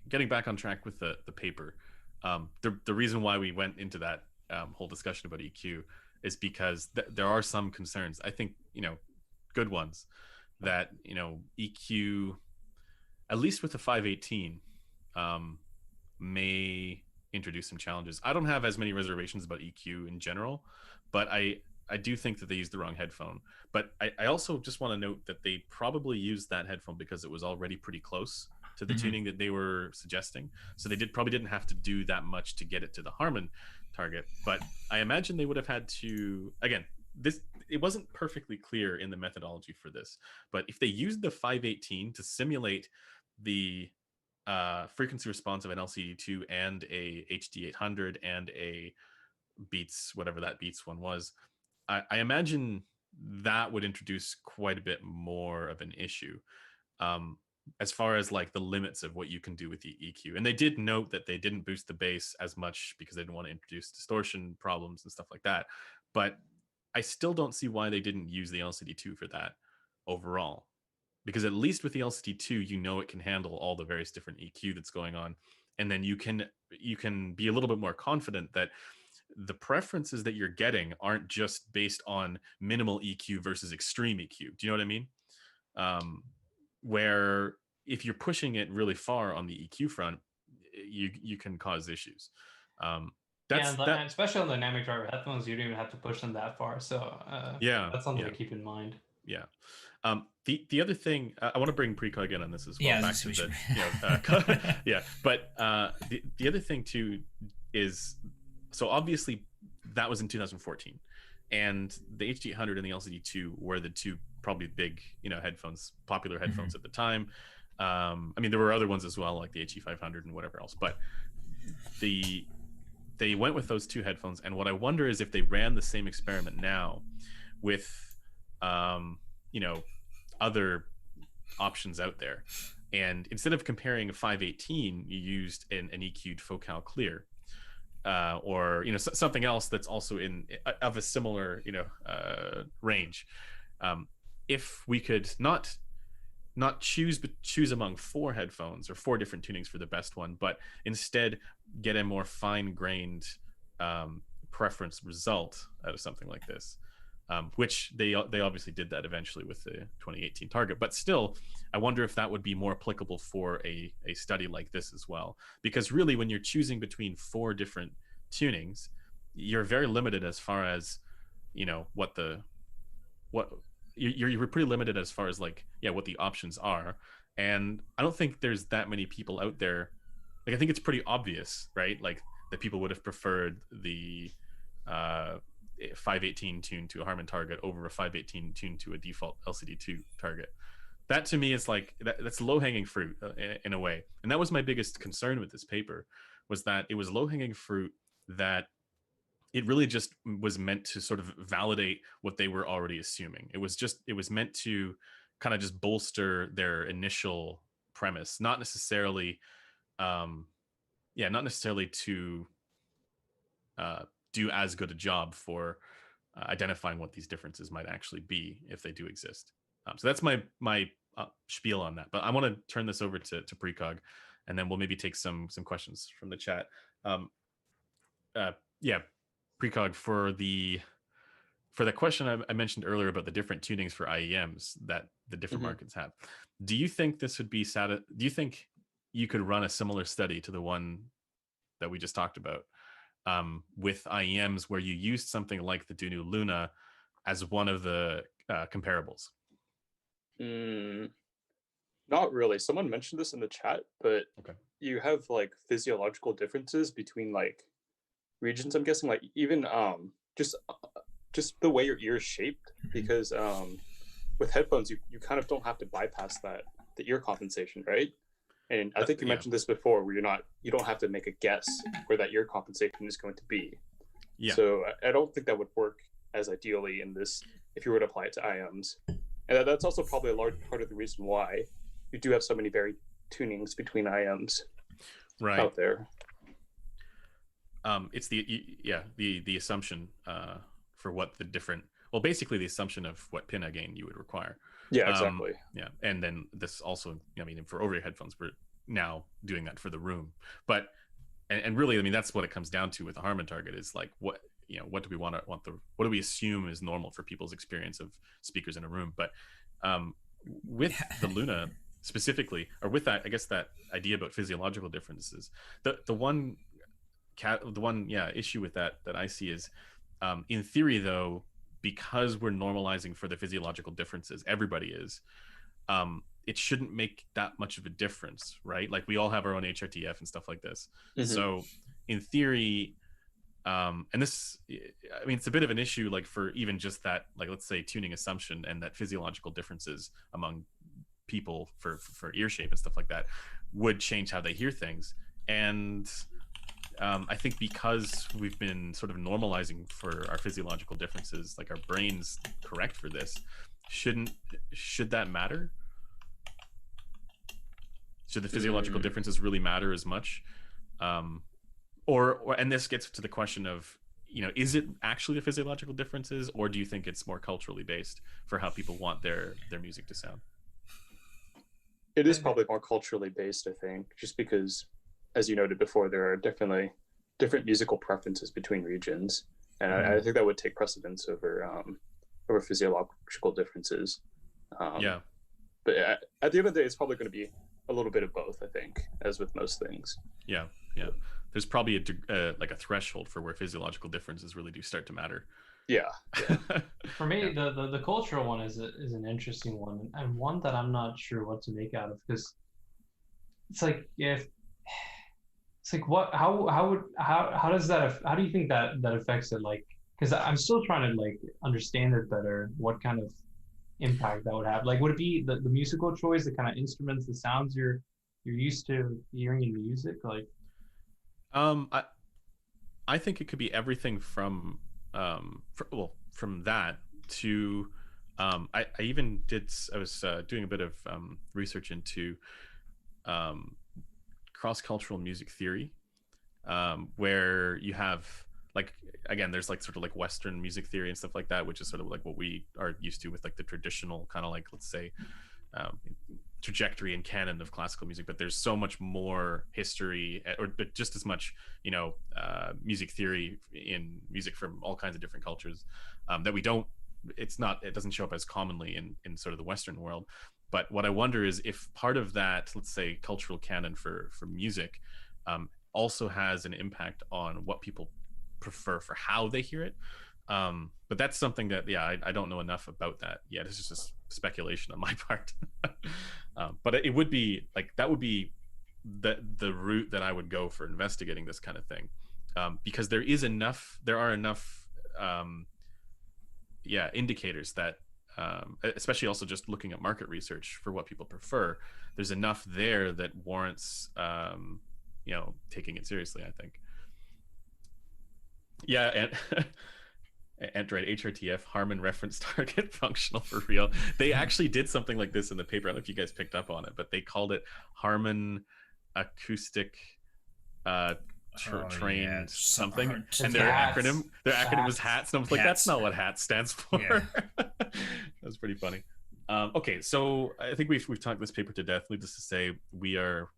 getting back on track with the paper, the reason why we went into that whole discussion about EQ is because there are some concerns, I think, good ones, that EQ, at least with the 518, may introduce some challenges. I don't have as many reservations about EQ in general, but I do think that they used the wrong headphone. But I also just want to note that they probably used that headphone because it was already pretty close to the tuning that they were suggesting. So they probably didn't have to do that much to get it to the Harman target. But I imagine they would have had to, again, it wasn't perfectly clear in the methodology for this, but if they used the 518 to simulate the frequency response of an LCD2 and a HD800 and a Beats, whatever that Beats one was, I imagine that would introduce quite a bit more of an issue as far as like the limits of what you can do with the EQ. And they did note that they didn't boost the bass as much because they didn't want to introduce distortion problems and stuff like that. But I still don't see why they didn't use the LCD2 for that overall, because at least with the LCD2, it can handle all the various different EQ that's going on. And then you can be a little bit more confident that the preferences that you're getting aren't just based on minimal EQ versus extreme EQ. Do you know what I mean? Where if you're pushing it really far on the EQ front, you can cause issues. And especially on dynamic driver headphones, you don't even have to push them that far. So that's something to keep in mind. Yeah. The other thing I want to bring Precog in on this as well. Yeah, back to the But the other thing too is, so obviously that was in 2014, and the HD800 and the LCD2 were the two probably big headphones, popular headphones at the time. I mean, there were other ones as well, like the HE500 and whatever else, but they went with those two headphones. And what I wonder is if they ran the same experiment now with other options out there, and instead of comparing a 518, you used an EQ'd Focal Clear, or something else that's also of a similar range. If we could not choose among four headphones or four different tunings for the best one, but instead get a more fine-grained preference result out of something like this, which they obviously did that eventually with the 2018 Target. But still, I wonder if that would be more applicable for a study like this as well, because really when you're choosing between four different tunings, you're very limited as far as you're pretty limited as far as what the options are. And I don't think there's that many people out there. I think it's pretty obvious, right? Like that people would have preferred the 518 tune to a Harman Target over a 518 tune to a default LCD2 Target. That to me is that's low-hanging fruit in a way. And that was my biggest concern with this paper, was that it was low-hanging fruit, that it really just was meant to sort of validate what they were already assuming. It was meant to kind of just bolster their initial premise, not necessarily to do as good a job for identifying what these differences might actually be if they do exist. So that's my spiel on that. But I want to turn this over to Precog, and then we'll maybe take some questions from the chat. Precog, for the question I mentioned earlier about the different tunings for IEMs that the different markets have, do you think this would be do you think you could run a similar study to the one that we just talked about, with IEMs, where you used something like the Dunu Luna as one of the comparables? Not really. Someone mentioned this in the chat, but okay. You have physiological differences between regions. I'm guessing even just the way your ear is shaped, because with headphones you kind of don't have to bypass the ear compensation, right? And I think you mentioned this before, where you don't have to make a guess where that ear compensation is going to be. Yeah. So I don't think that would work as ideally in this if you were to apply it to IEMs. And that's also probably a large part of the reason why you do have so many varied tunings between IEMs out there. It's the assumption for what the different, basically the assumption of what pinna gain you would require. Yeah, exactly. And then this also, for over-ear headphones, we're now doing that for the room. But and really, that's what it comes down to with the Harman Target, is what do we what do we assume is normal for people's experience of speakers in a room? But with the Luna specifically, or with that, I guess that idea about physiological differences, the one issue with that I see is, in theory though, because we're normalizing for the physiological differences, everybody is, it shouldn't make that much of a difference, right? Like we all have our own HRTF and stuff like this. So in theory, and this, it's a bit of an issue, for even just that, let's say tuning assumption and that physiological differences among people for ear shape and stuff like that would change how they hear things. And I think because we've been sort of normalizing for our physiological differences, our brain's correct for this, should that matter? Should the physiological differences really matter as much? And this gets to the question of, is it actually the physiological differences, or do you think it's more culturally based for how people want their music to sound? It is probably more culturally based, I think, just because, as you noted before, there are definitely different musical preferences between regions, and I think that would take precedence over physiological differences. But at the end of the day, it's probably going to be a little bit of both, I think, as with most things. Yeah. There's probably a threshold for where physiological differences really do start to matter. Yeah. For me, the cultural one is an interesting one, and one that I'm not sure what to make out of, because it's like, if it's like, what how does that how do you think that affects it, like, because I'm still trying to like understand it better, what kind of impact that would have. Like, would it be the musical choice, the kind of instruments, the sounds you're used to hearing in music, like? I think it could be everything from from that to I even did, I was doing a bit of research into cross-cultural music theory, where you have, like, again, there's like sort of like Western music theory and stuff like that, which is sort of like what we are used to with like the traditional kind of like, let's say, trajectory and canon of classical music. But there's so much more history, or just as much, music theory in music from all kinds of different cultures, that we don't, it doesn't show up as commonly in sort of the Western world. But what I wonder is if part of that, let's say, cultural canon for music, also has an impact on what people prefer for how they hear it. But that's something that, I don't know enough about that yet. It's just speculation on my part. But it would be like, that would be the route that I would go for investigating this kind of thing, because there are enough indicators that, especially also just looking at market research for what people prefer, there's enough there that warrants taking it seriously, I think. And Android HRTF Harman reference target functional for real. They actually did something like this in the paper. I don't know if you guys picked up on it, but they called it Harman acoustic trained something, and their acronym was HATS, and I was like, that's not what HATS stands for. That's pretty funny. Okay, so I think we've talked this paper to death. Needless to say, we are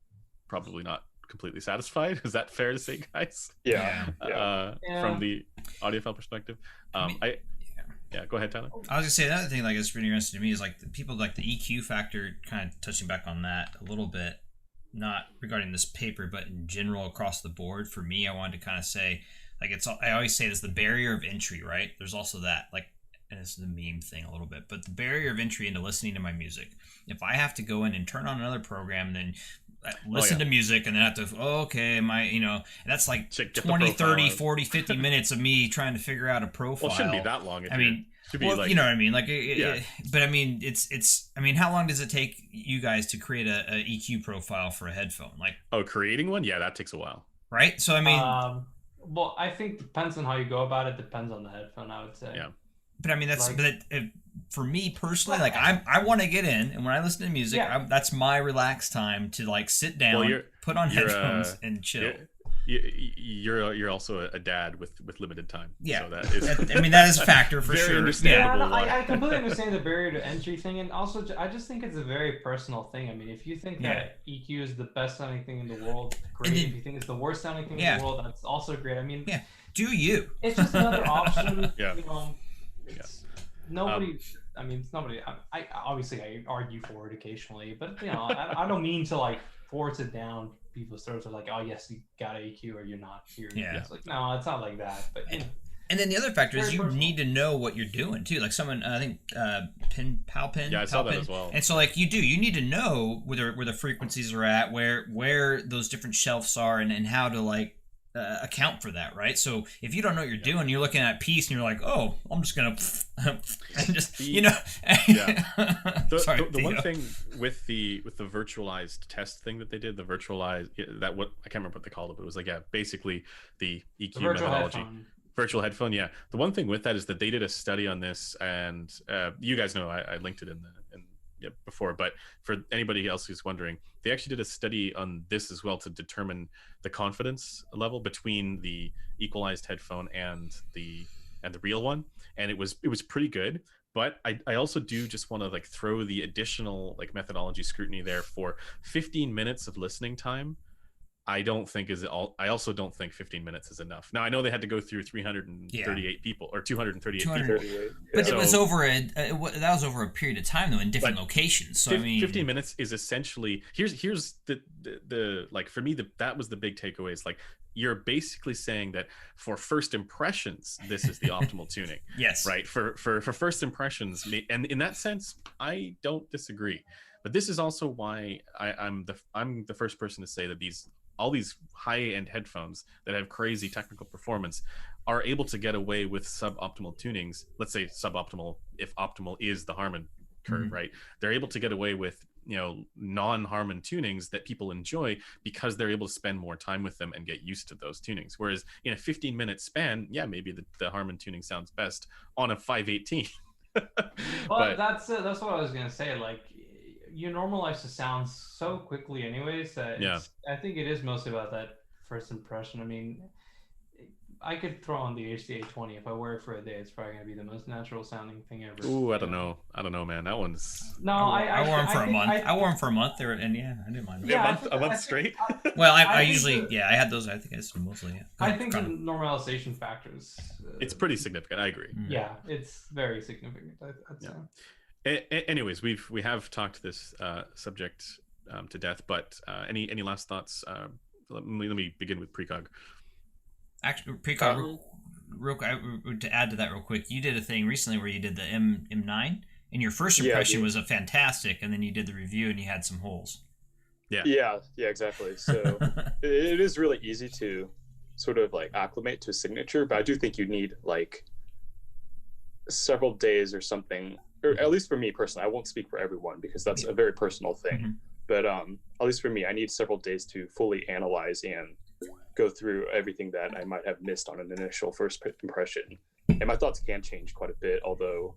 probably not completely satisfied. Is that fair to say, guys? From the audiophile perspective. Go ahead, Tyler. I was gonna say another thing, like, it's really interesting to me is like the people, like the EQ factor, kind of touching back on that a little bit, not regarding this paper, but in general across the board. For me, I wanted to kind of say, like, I always say it's the barrier of entry, right? There's also that, like, and it's the meme thing a little bit, but the barrier of entry into listening to my music. If I have to go in and turn on another program, then listen to music, and then have to, that's like 20, 30, 40, 50 minutes of me trying to figure out a profile. Well, it shouldn't be that long. You know what I mean? Like, but I mean, how long does it take you guys to create a EQ profile for a headphone? Like, creating one? Yeah, that takes a while. Right? So, I mean... well, I think depends on how you go about it, depends on the headphone, I would say. Yeah. But I mean, that's for me personally. Like, I want to get in, and when I listen to music, that's my relaxed time to like sit down, put on headphones, and chill. You're also a dad with limited time. Yeah, so that is. I mean, that is a factor for very sure. Understandable. I completely understand the barrier to entry thing, and also I just think it's a very personal thing. I mean, if you think that EQ is the best sounding thing in the world, great. If you think it's the worst sounding thing in the world, that's also great. I mean, do you? It's just another option. Yes. Nobody. I mean, it's nobody. I obviously I argue for it occasionally, but I don't mean to like force it down people's throats. Are like, oh yes, you got EQ or you're not here. Yeah. It's like, no, it's not like that. But and then the other factor is you need to know what you're doing too. Like someone, I think Palpin. Yeah, I saw that as well. And so like you need to know where the frequencies are at, where those different shelves are, and how to like account for that, right? So if you don't know what you're doing, you're looking at a piece and you're like, oh, I'm just gonna and just the one thing with the virtualized test thing that they did, the virtualized I can't remember what they called it, but it was like basically the EQ methodology. Virtual headphone, yeah. The one thing with that is that they did a study on this, and you guys know I linked it in before, but for anybody else who's wondering, they actually did a study on this as well to determine the confidence level between the equalized headphone and the real one, and it was pretty good. But I also do just want to like throw the additional like methodology scrutiny there for 15 minutes of listening time. I don't think is all. I also don't think 15 minutes is enough. Now I know they had to go through 338 people or 238 people, but it was over that was over a period of time though in different locations. So 15 minutes is essentially here's the like for me that was the big takeaway. Is like you're basically saying that for first impressions this is the optimal tuning. Yes, right. For first impressions, and in that sense, I don't disagree. But this is also why I'm the first person to say that all these high-end headphones that have crazy technical performance are able to get away with suboptimal tunings. Let's say suboptimal, if optimal is the Harman curve, right? They're able to get away with, non-Harman tunings that people enjoy because they're able to spend more time with them and get used to those tunings. Whereas in a 15-minute span, yeah, maybe the Harman tuning sounds best on a 518. But that's what I was gonna say. Like, you normalize the sounds so quickly anyways that I think it is mostly about that first impression. I mean, I could throw on the HDA20 if I wear it for a day. It's probably gonna be the most natural sounding thing ever. Ooh, I don't know, man. That one's I wore them for a month. I wore them for a month there, and I didn't mind them. Yeah, a month straight. Well, I usually I had those. I think it's mostly. I think the normalization factors. It's pretty significant. I agree. Yeah, it's very significant. I'd say. Anyways, we have talked this subject to death, but any last thoughts? Let me begin with Precog. Actually, Precog, real to add to that real quick, you did a thing recently where you did the M9, and your first impression was a fantastic, and then you did the review and you had some holes. Yeah, exactly. So it is really easy to sort of like acclimate to a signature, but I do think you need like several days or something. Or at least for me personally, I won't speak for everyone because that's a very personal thing. But at least for me, I need several days to fully analyze and go through everything that I might have missed on an initial first impression. And my thoughts can change quite a bit, although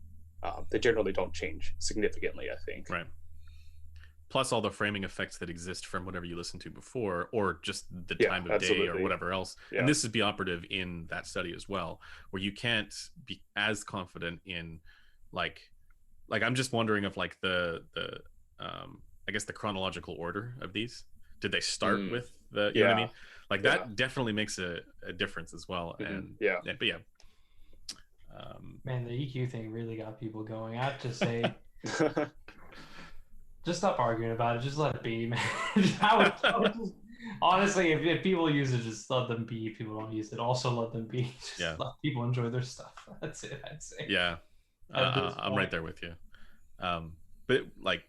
they generally don't change significantly, I think. Right. Plus all the framing effects that exist from whatever you listened to before, or just the time of day or whatever else. And this would be operative in that study as well, where you can't be as confident in like I'm just wondering if like the I guess the chronological order of these. Did they start with the you know what I mean? Like that definitely makes a difference as well. And but man, the EQ thing really got people going. I have to say just stop arguing about it. Just let it be, man. Honestly, if people use it, just let them be. If people don't use it, also let them be. Just let people enjoy their stuff. That's it, I'd say. Yeah. I'm right there with you. But like,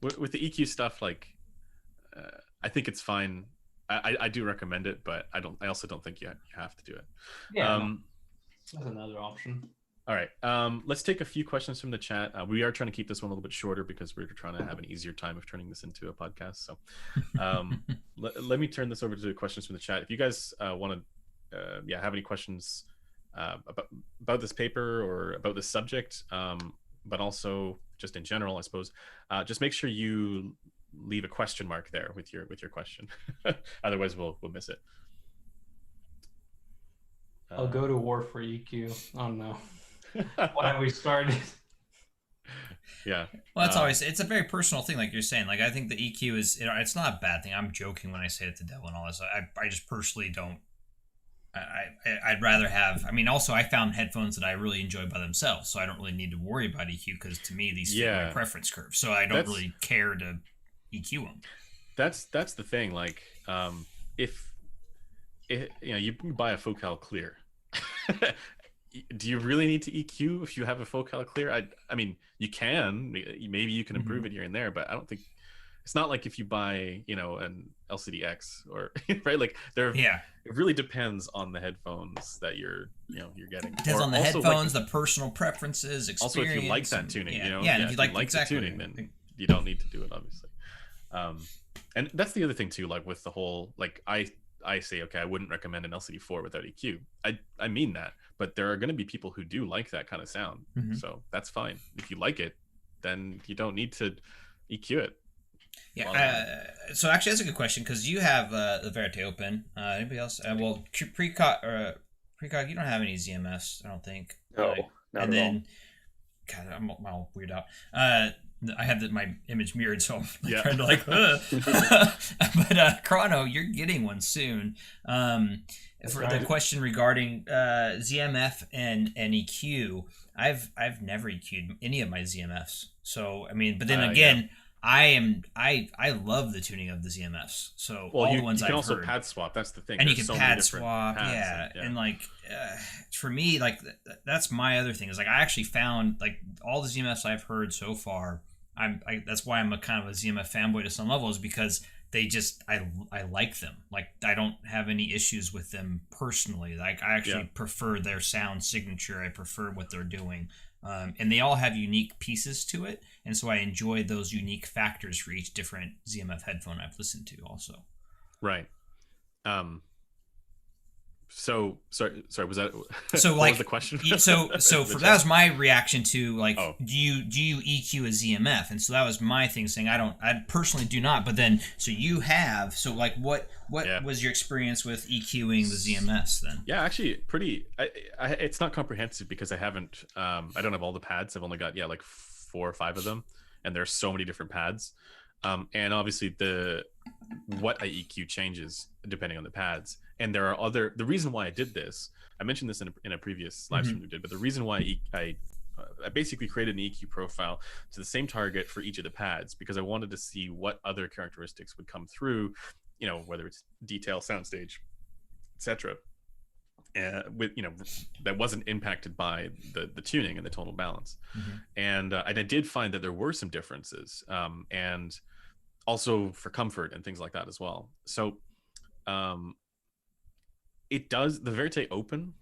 with the EQ stuff, like, I think it's fine. I do recommend it, but I also don't think you have to do it. Yeah. That's another option. All right. Let's take a few questions from the chat. We are trying to keep this one a little bit shorter because we're trying to have an easier time of turning this into a podcast. So let me turn this over to the questions from the chat. If you guys want to have any questions about this paper or about this subject, but also just in general, I suppose, just make sure you leave a question mark there with your question. Otherwise we'll miss it. I'll go to war for EQ. Oh no. Why have we started? Yeah. Well, it's always, it's a very personal thing, like you're saying. Like, I think the EQ is, it's not a bad thing. I'm joking when I say it to devil and all this. I just personally don't. I'd rather have. I mean, also I found headphones that I really enjoy by themselves, so I don't really need to worry about EQ because to me these fit my preference curve. So I don't really care to EQ them. That's the thing. Like, if you buy a Focal Clear. Do you really need to EQ if you have a Focal Clear? I mean, you can. Maybe you can improve it here and there, but I don't think it's not like if you buy, an LCD-X or right. Like it really depends on the headphones that you're getting. Depends on the headphones, the personal preferences, experience. Also, if you like that tuning, if you like the tuning, then you don't need to do it, obviously. And that's the other thing too. Like with the whole, like I say, okay, I wouldn't recommend an LCD4 without EQ. I mean that, but there are going to be people who do like that kind of sound. So that's fine. If you like it, then you don't need to EQ it. Yeah. So actually, that's a good question because you have the Verite open. Anybody else? Well, Precog, you don't have any ZMS, I don't think. No, not and at then, all. God, I'm all weird out. I have my image mirrored, so I'm Yeah. trying to like. But Chrono, you're getting one soon. For the question regarding ZMF and EQ, I've never EQ'd any of my ZMFs. So I mean, but then again, I love the tuning of the ZMFs. So all the ones you can I've also heard. pad swap. That's the thing. And There's you can so pad many different swap, pads and like for me, like that's my other thing is like I actually found like all the ZMFs I've heard so far. That's why I'm a kind of a ZMF fanboy to some level, is because they just I like them. Like I don't have any issues with them personally. Like I actually prefer their sound signature. I prefer what they're doing. And they all have unique pieces to it, and so I enjoy those unique factors for each different ZMF headphone I've listened to also. Right. So sorry, was that so what like was the question? so that was my reaction to like do you EQ a ZMF? And so that was my thing, saying I personally do not, but then so you have, so like what was your experience with EQing the ZMS then? Yeah, actually pretty it's not comprehensive because I haven't I don't have all the pads. I've only got like 4 or 5 of them, and there's so many different pads. And obviously what I EQ changes depending on the pads. And there are the reason why I did this, I mentioned this in a previous live stream we did, but the reason why I basically created an EQ profile to the same target for each of the pads, because I wanted to see what other characteristics would come through, whether it's detail, soundstage, etc. With that wasn't impacted by the tuning and the tonal balance. And I did find that there were some differences, and also for comfort and things like that as well. So it does the Verite Open.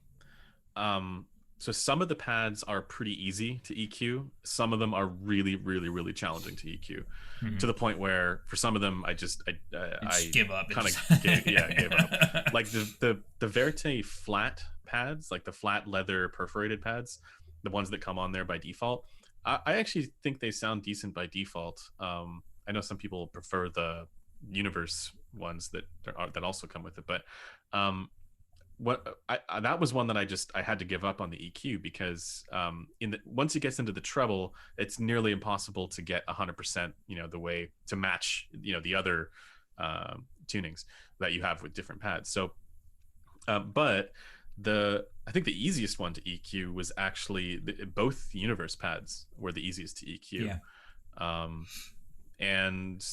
So some of the pads are pretty easy to EQ. Some of them are really, really, really challenging to EQ, to the point where for some of them I just give up. Kind of gave up. Like the Verite flat pads, like the flat leather perforated pads, the ones that come on there by default. I actually think they sound decent by default. I know some people prefer the Universe ones that also come with it, but that was one that I had to give up on the EQ because once it gets into the treble, it's nearly impossible to get 100%, the way to match, the other tunings that you have with different pads. So, but I think the easiest one to EQ was actually both Universe pads were the easiest to EQ. And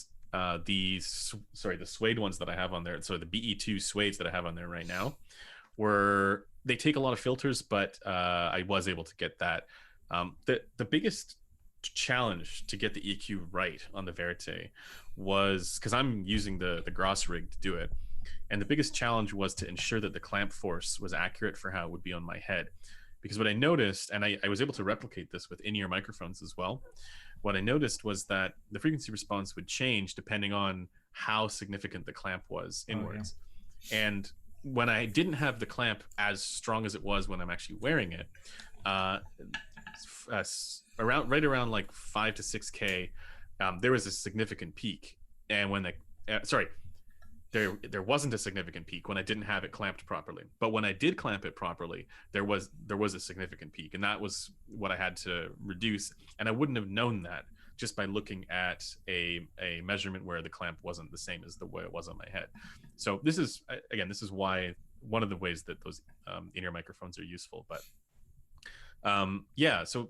the suede ones that I have on there, so the BE2 suedes that I have on there right now, they take a lot of filters, but I was able to get that. The biggest challenge to get the EQ right on the Verite was because I'm using the Gross rig to do it, and the biggest challenge was to ensure that the clamp force was accurate for how it would be on my head. Because what I noticed, and I was able to replicate this with in-ear microphones as well, what I noticed was that the frequency response would change depending on how significant the clamp was inwards. And when I didn't have the clamp as strong as it was when I'm actually wearing it, right around like 5 to 6K, there was a significant peak. And when there wasn't a significant peak when I didn't have it clamped properly. But when I did clamp it properly, there was a significant peak, and that was what I had to reduce. And I wouldn't have known that just by looking at a measurement where the clamp wasn't the same as the way it was on my head. So this is why one of the ways that those in-ear microphones are useful. But so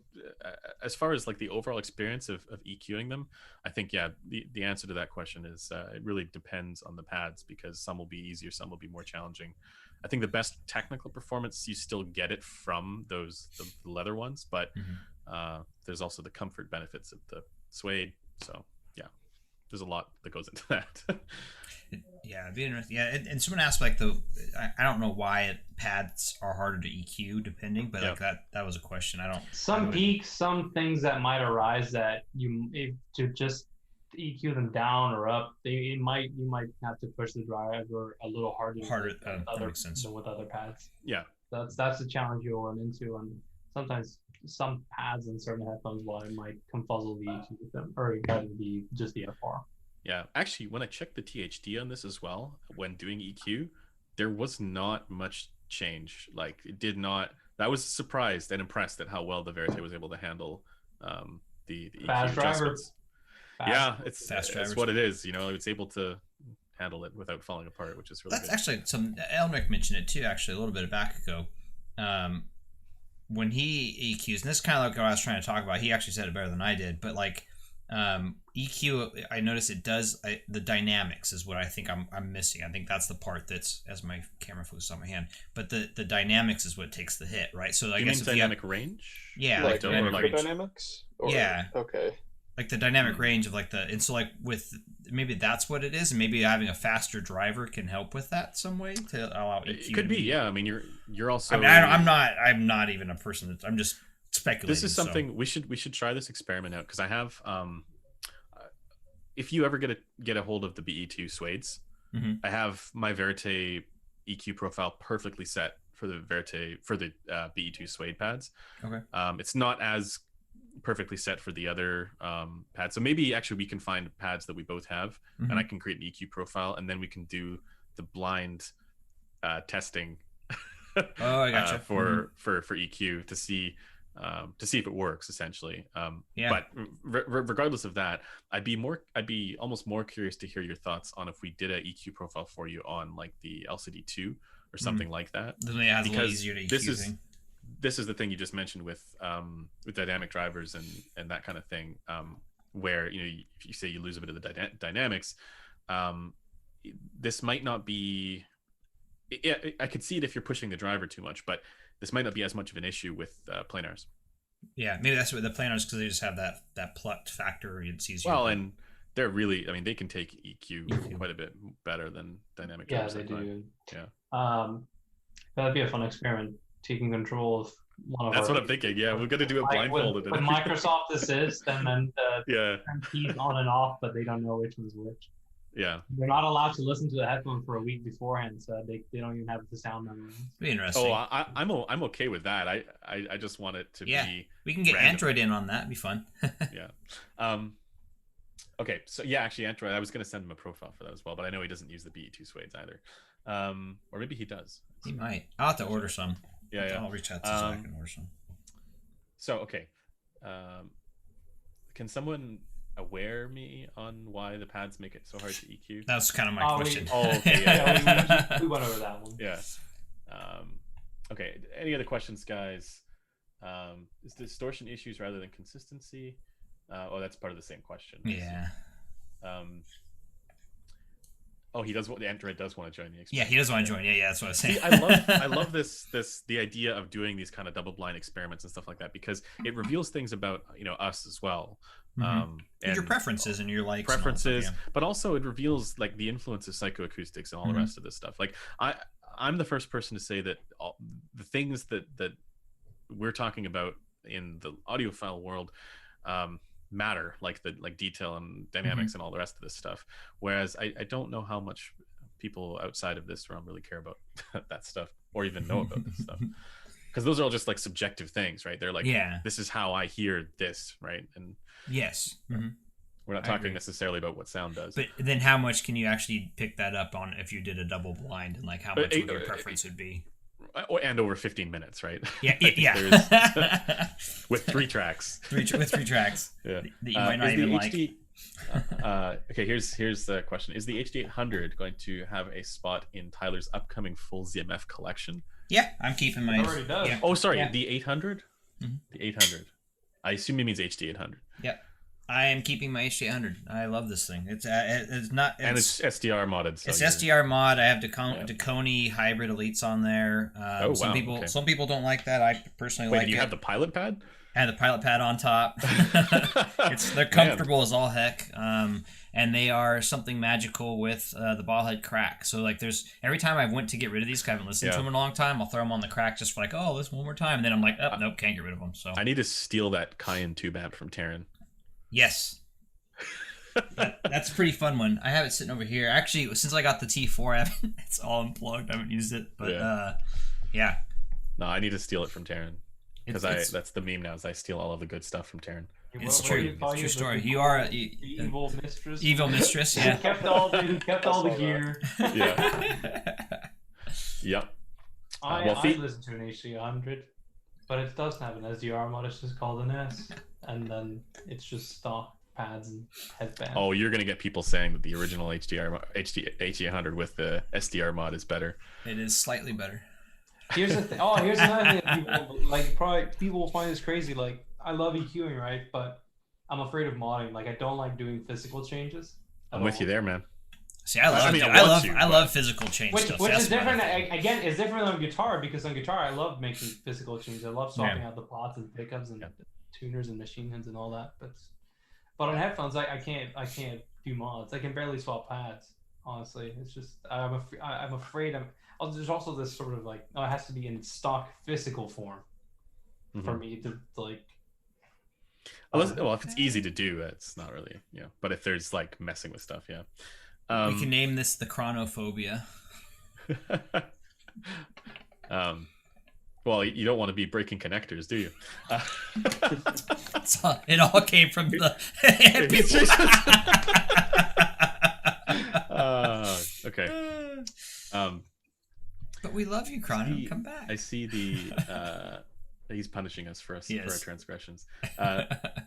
as far as like the overall experience of EQing them, I think the answer to that question is it really depends on the pads, because some will be easier, some will be more challenging. I think the best technical performance, you still get it from the leather ones, but there's also the comfort benefits of the suede. So there's a lot that goes into that. It'd be interesting. And someone asked like I don't know why pads are harder to EQ depending, but like that was a question. Some peaks, some things that might arise that to just EQ them down or up, you might have to push the driver a little harder than with other pads. Yeah, that's the challenge you'll run into, and sometimes some pads in certain headphones might confuzzle the EQ with them, or just the FR. Yeah, actually, when I checked the THD on this as well, when doing EQ, there was not much change. Like, it did not. I was surprised and impressed at how well the Verite was able to handle the EQ Fast driver. adjustments. Yeah, it's drivers. what it is. You know, it's able to handle it without falling apart, which is really That's good. actually Elmerick mentioned it too. Actually, a little bit back ago, when he EQs, and this is kind of like what I was trying to talk about. He actually said it better than I did, but like EQ, I noticed it does the dynamics is what I think I'm missing. I think that's the part that's, as my camera focuses on my hand, but the dynamics is what takes the hit, right? So I you guess mean dynamic range? Yeah, like dynamic range. dynamics. Or, yeah. Okay. Like the dynamic range of like and so like with maybe that's what it is, and maybe having a faster driver can help with that some way to allow EQ. It could be, yeah. I mean, you're also. I mean, I'm not even a person. I'm just speculating. This is something we should try this experiment out, because I have if you ever get a hold of the BE2 Suedes, I have my Verite EQ profile perfectly set for the BE2 Suede pads. Okay. It's not as perfectly set for the other pads, so maybe actually we can find pads that we both have, and I can create an EQ profile, and then we can do the blind testing. Oh, I gotcha. For EQ to see if it works, essentially. But regardless of that, I'd be almost more curious to hear your thoughts on if we did a EQ profile for you on like the LCD2 or something like that. Then it has a little easier to EQ. This is the thing you just mentioned with dynamic drivers and that kind of thing, where if you say you lose a bit of the dynamics, this might not be. I could see it if you're pushing the driver too much, but this might not be as much of an issue with planars. Yeah, maybe that's what the planars, because they just have that plucked factor. It's easier. Well, and they're really, I mean, they can take EQ quite a bit better than dynamic drivers. Yeah, they do. Yeah. That'd be a fun experiment. Taking control of one of That's what I'm thinking. Yeah, we're gonna do it blindfolded. With Microsoft Assist, and then the keys on and off, but they don't know which one's which. Yeah, they're not allowed to listen to the headphone for a week beforehand, so they don't even have the sound memory. Be interesting. Oh, I'm okay with that. I just want it to be. We can get random. Android in on that. It'd be fun. Yeah. Okay, so yeah, actually, Android. I was gonna send him a profile for that as well, but I know he doesn't use the BE2 Suedes either. Or maybe he does. He might. I'll have to order some. Yeah. I'll reach out to Zach and order some. So okay, can someone aware me on why the pads make it so hard to EQ? That's kind of my question. Okay, yeah. we went over that one. Yeah. Okay. Any other questions, guys? Is distortion issues rather than consistency? That's part of the same question. Yeah. He does. The Android does want to join the experiment. Yeah, he does want to join. Yeah, that's what I was saying. See, I love the idea of doing these kind of double blind experiments and stuff like that, because it reveals things about us as well. And your preferences and your likes. Preferences, but also it reveals like the influence of psychoacoustics and all the rest of this stuff. Like I'm the first person to say that all the things that we're talking about in the audiophile world matter, like detail and dynamics and all the rest of this stuff, whereas I don't know how much people outside of this realm really care about that stuff or even know about this stuff, because those are all just like subjective things, right? They're like, this is how I hear this, right? And yes, we're not talking necessarily about what sound does. But then how much can you actually pick that up on if you did a double blind, and like how much your preference would be? And over 15 minutes, right? Yeah. With 3 tracks. With 3 tracks. Yeah. That you might not even HD, like. Okay, here's the question: is the HD800 going to have a spot in Tyler's upcoming full ZMF collection? Yeah, I'm keeping my. It already does. Yeah. Oh, sorry, the 800. The 800. I assume he means HD800. Yep. I am keeping my HD800. I love this thing. It's not. And it's SDR modded. So it's SDR mod. I have Deconi hybrid elites on there. Some people don't like that. I personally like it. Wait, you have the pilot pad? I have the pilot pad on top. They're comfortable as all heck. And they are something magical with the ball head crack. So like every time I went to get rid of these, because I haven't listened to them in a long time, I'll throw them on the crack just for like, this one more time. And then I'm like, nope, can't get rid of them. So I need to steal that Cayenne tube amp from Taryn. Yes. That's a pretty fun one. I have it sitting over here. Actually, since I got the T4, it's all unplugged. I haven't used it, but yeah. No, I need to steal it from Taryn, because that's the meme now. Is I steal all of the good stuff from Taryn. It's true. It's a true story. You are the evil mistress. Evil mistress. Yeah. kept all the gear. Yeah. Yep. I listen to an HD100. but it does have an SDR mod. It's just called an S, and then it's just stock pads and headband. Oh, you're gonna get people saying that the original HD800 with the SDR mod is better. It is slightly better. Here's the thing. Oh, here's another thing that people like. Probably people will find this crazy. Like, I love EQing, right? But I'm afraid of modding. Like, I don't like doing physical changes. I'm with you there, man. See, I love physical change stuff. Which is different. Again, it's different on guitar, because on guitar I love making physical changes. I love swapping out the pots and pickups and tuners and machine heads and all that. But on headphones, I can't do mods. I can barely swap pads. Honestly, it's just I'm afraid. There's also this sort of like, it has to be in stock physical form for me to like. Well, if it's easy to do, it's not really, But if there's like messing with stuff, yeah. We can name this the chronophobia. Well, you don't want to be breaking connectors, do you? It all came from the okay. But we love you, Chrono. Come back. I see he's punishing us for our transgressions.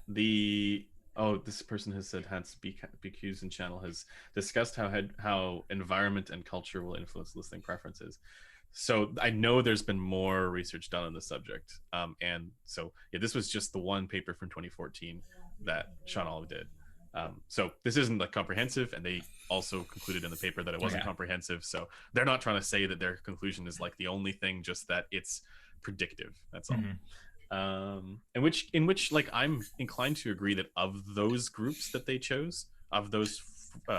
This person has said Hans BQ's in channel has discussed how environment and culture will influence listening preferences. So I know there's been more research done on the subject. And so this was just the one paper from 2014 that Sean Olive did. So this isn't like comprehensive, and they also concluded in the paper that it wasn't comprehensive. So they're not trying to say that their conclusion is like the only thing, just that it's predictive. That's all. In which like I'm inclined to agree that of those groups that they chose, of those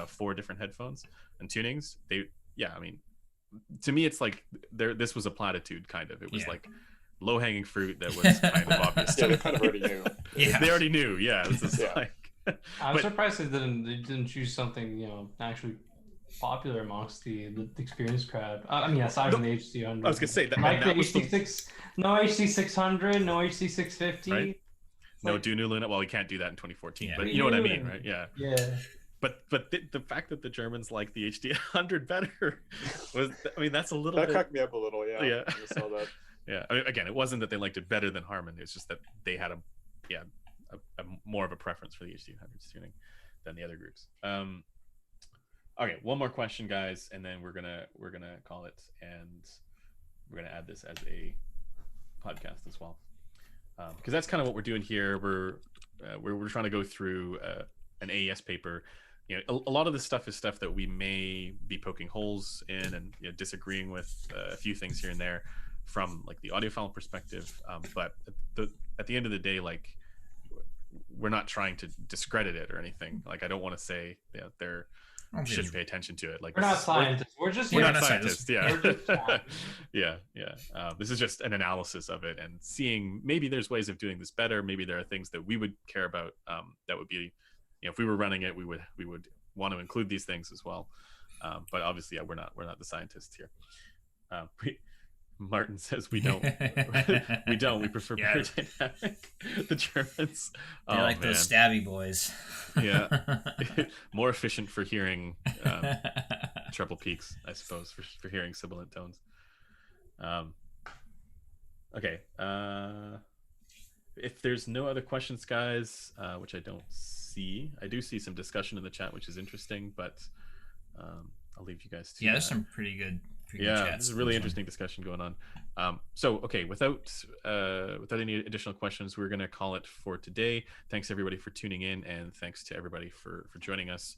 4 different headphones and tunings, to me it's like this was a platitude kind of. It was like low-hanging fruit that was kind of obvious. They kind of already knew. They already knew. This is like. I'm surprised they didn't choose something actually popular amongst the experienced crowd. I mean, aside from the HD100. I was gonna say that. Like the HD6, no HD600, no HD650. Right? No Dunu Luna. Well, we can't do that in 2014, but you know what I mean, right? Yeah. But the fact that the Germans like the HD100 better was, that's a little. That cracked me up a little. Yeah. I saw that. Yeah. Again, it wasn't that they liked it better than Harman. It's just that they had a more of a preference for the HD100 tuning than the other groups. Okay, one more question, guys, and then we're gonna call it, and we're gonna add this as a podcast as well, because that's kind of what we're doing here. We're trying to go through an AES paper. A lot of this stuff is stuff that we may be poking holes in and disagreeing with a few things here and there from like the audiophile perspective. But at the end of the day, like, we're not trying to discredit it or anything. Like, I don't want to say they're shouldn't pay attention to it. Like, we're not scientists. We're not scientists. Yeah. This is just an analysis of it and seeing maybe there's ways of doing this better. Maybe there are things that we would care about. That would be, if we were running it, we would want to include these things as well. But obviously, we're not the scientists here. Martin says we don't. We don't. We prefer parodynamic. The Germans. They like those stabby boys. Yeah. More efficient for hearing treble peaks, I suppose, for hearing sibilant tones. Okay. If there's no other questions, guys, which I don't see, I do see some discussion in the chat, which is interesing, but I'll leave you guys to there's some pretty good this is a really interesting discussion going on. So okay, without any additional questions, we're going to call it for today. Thanks everybody for tuning in, and thanks to everybody for joining us.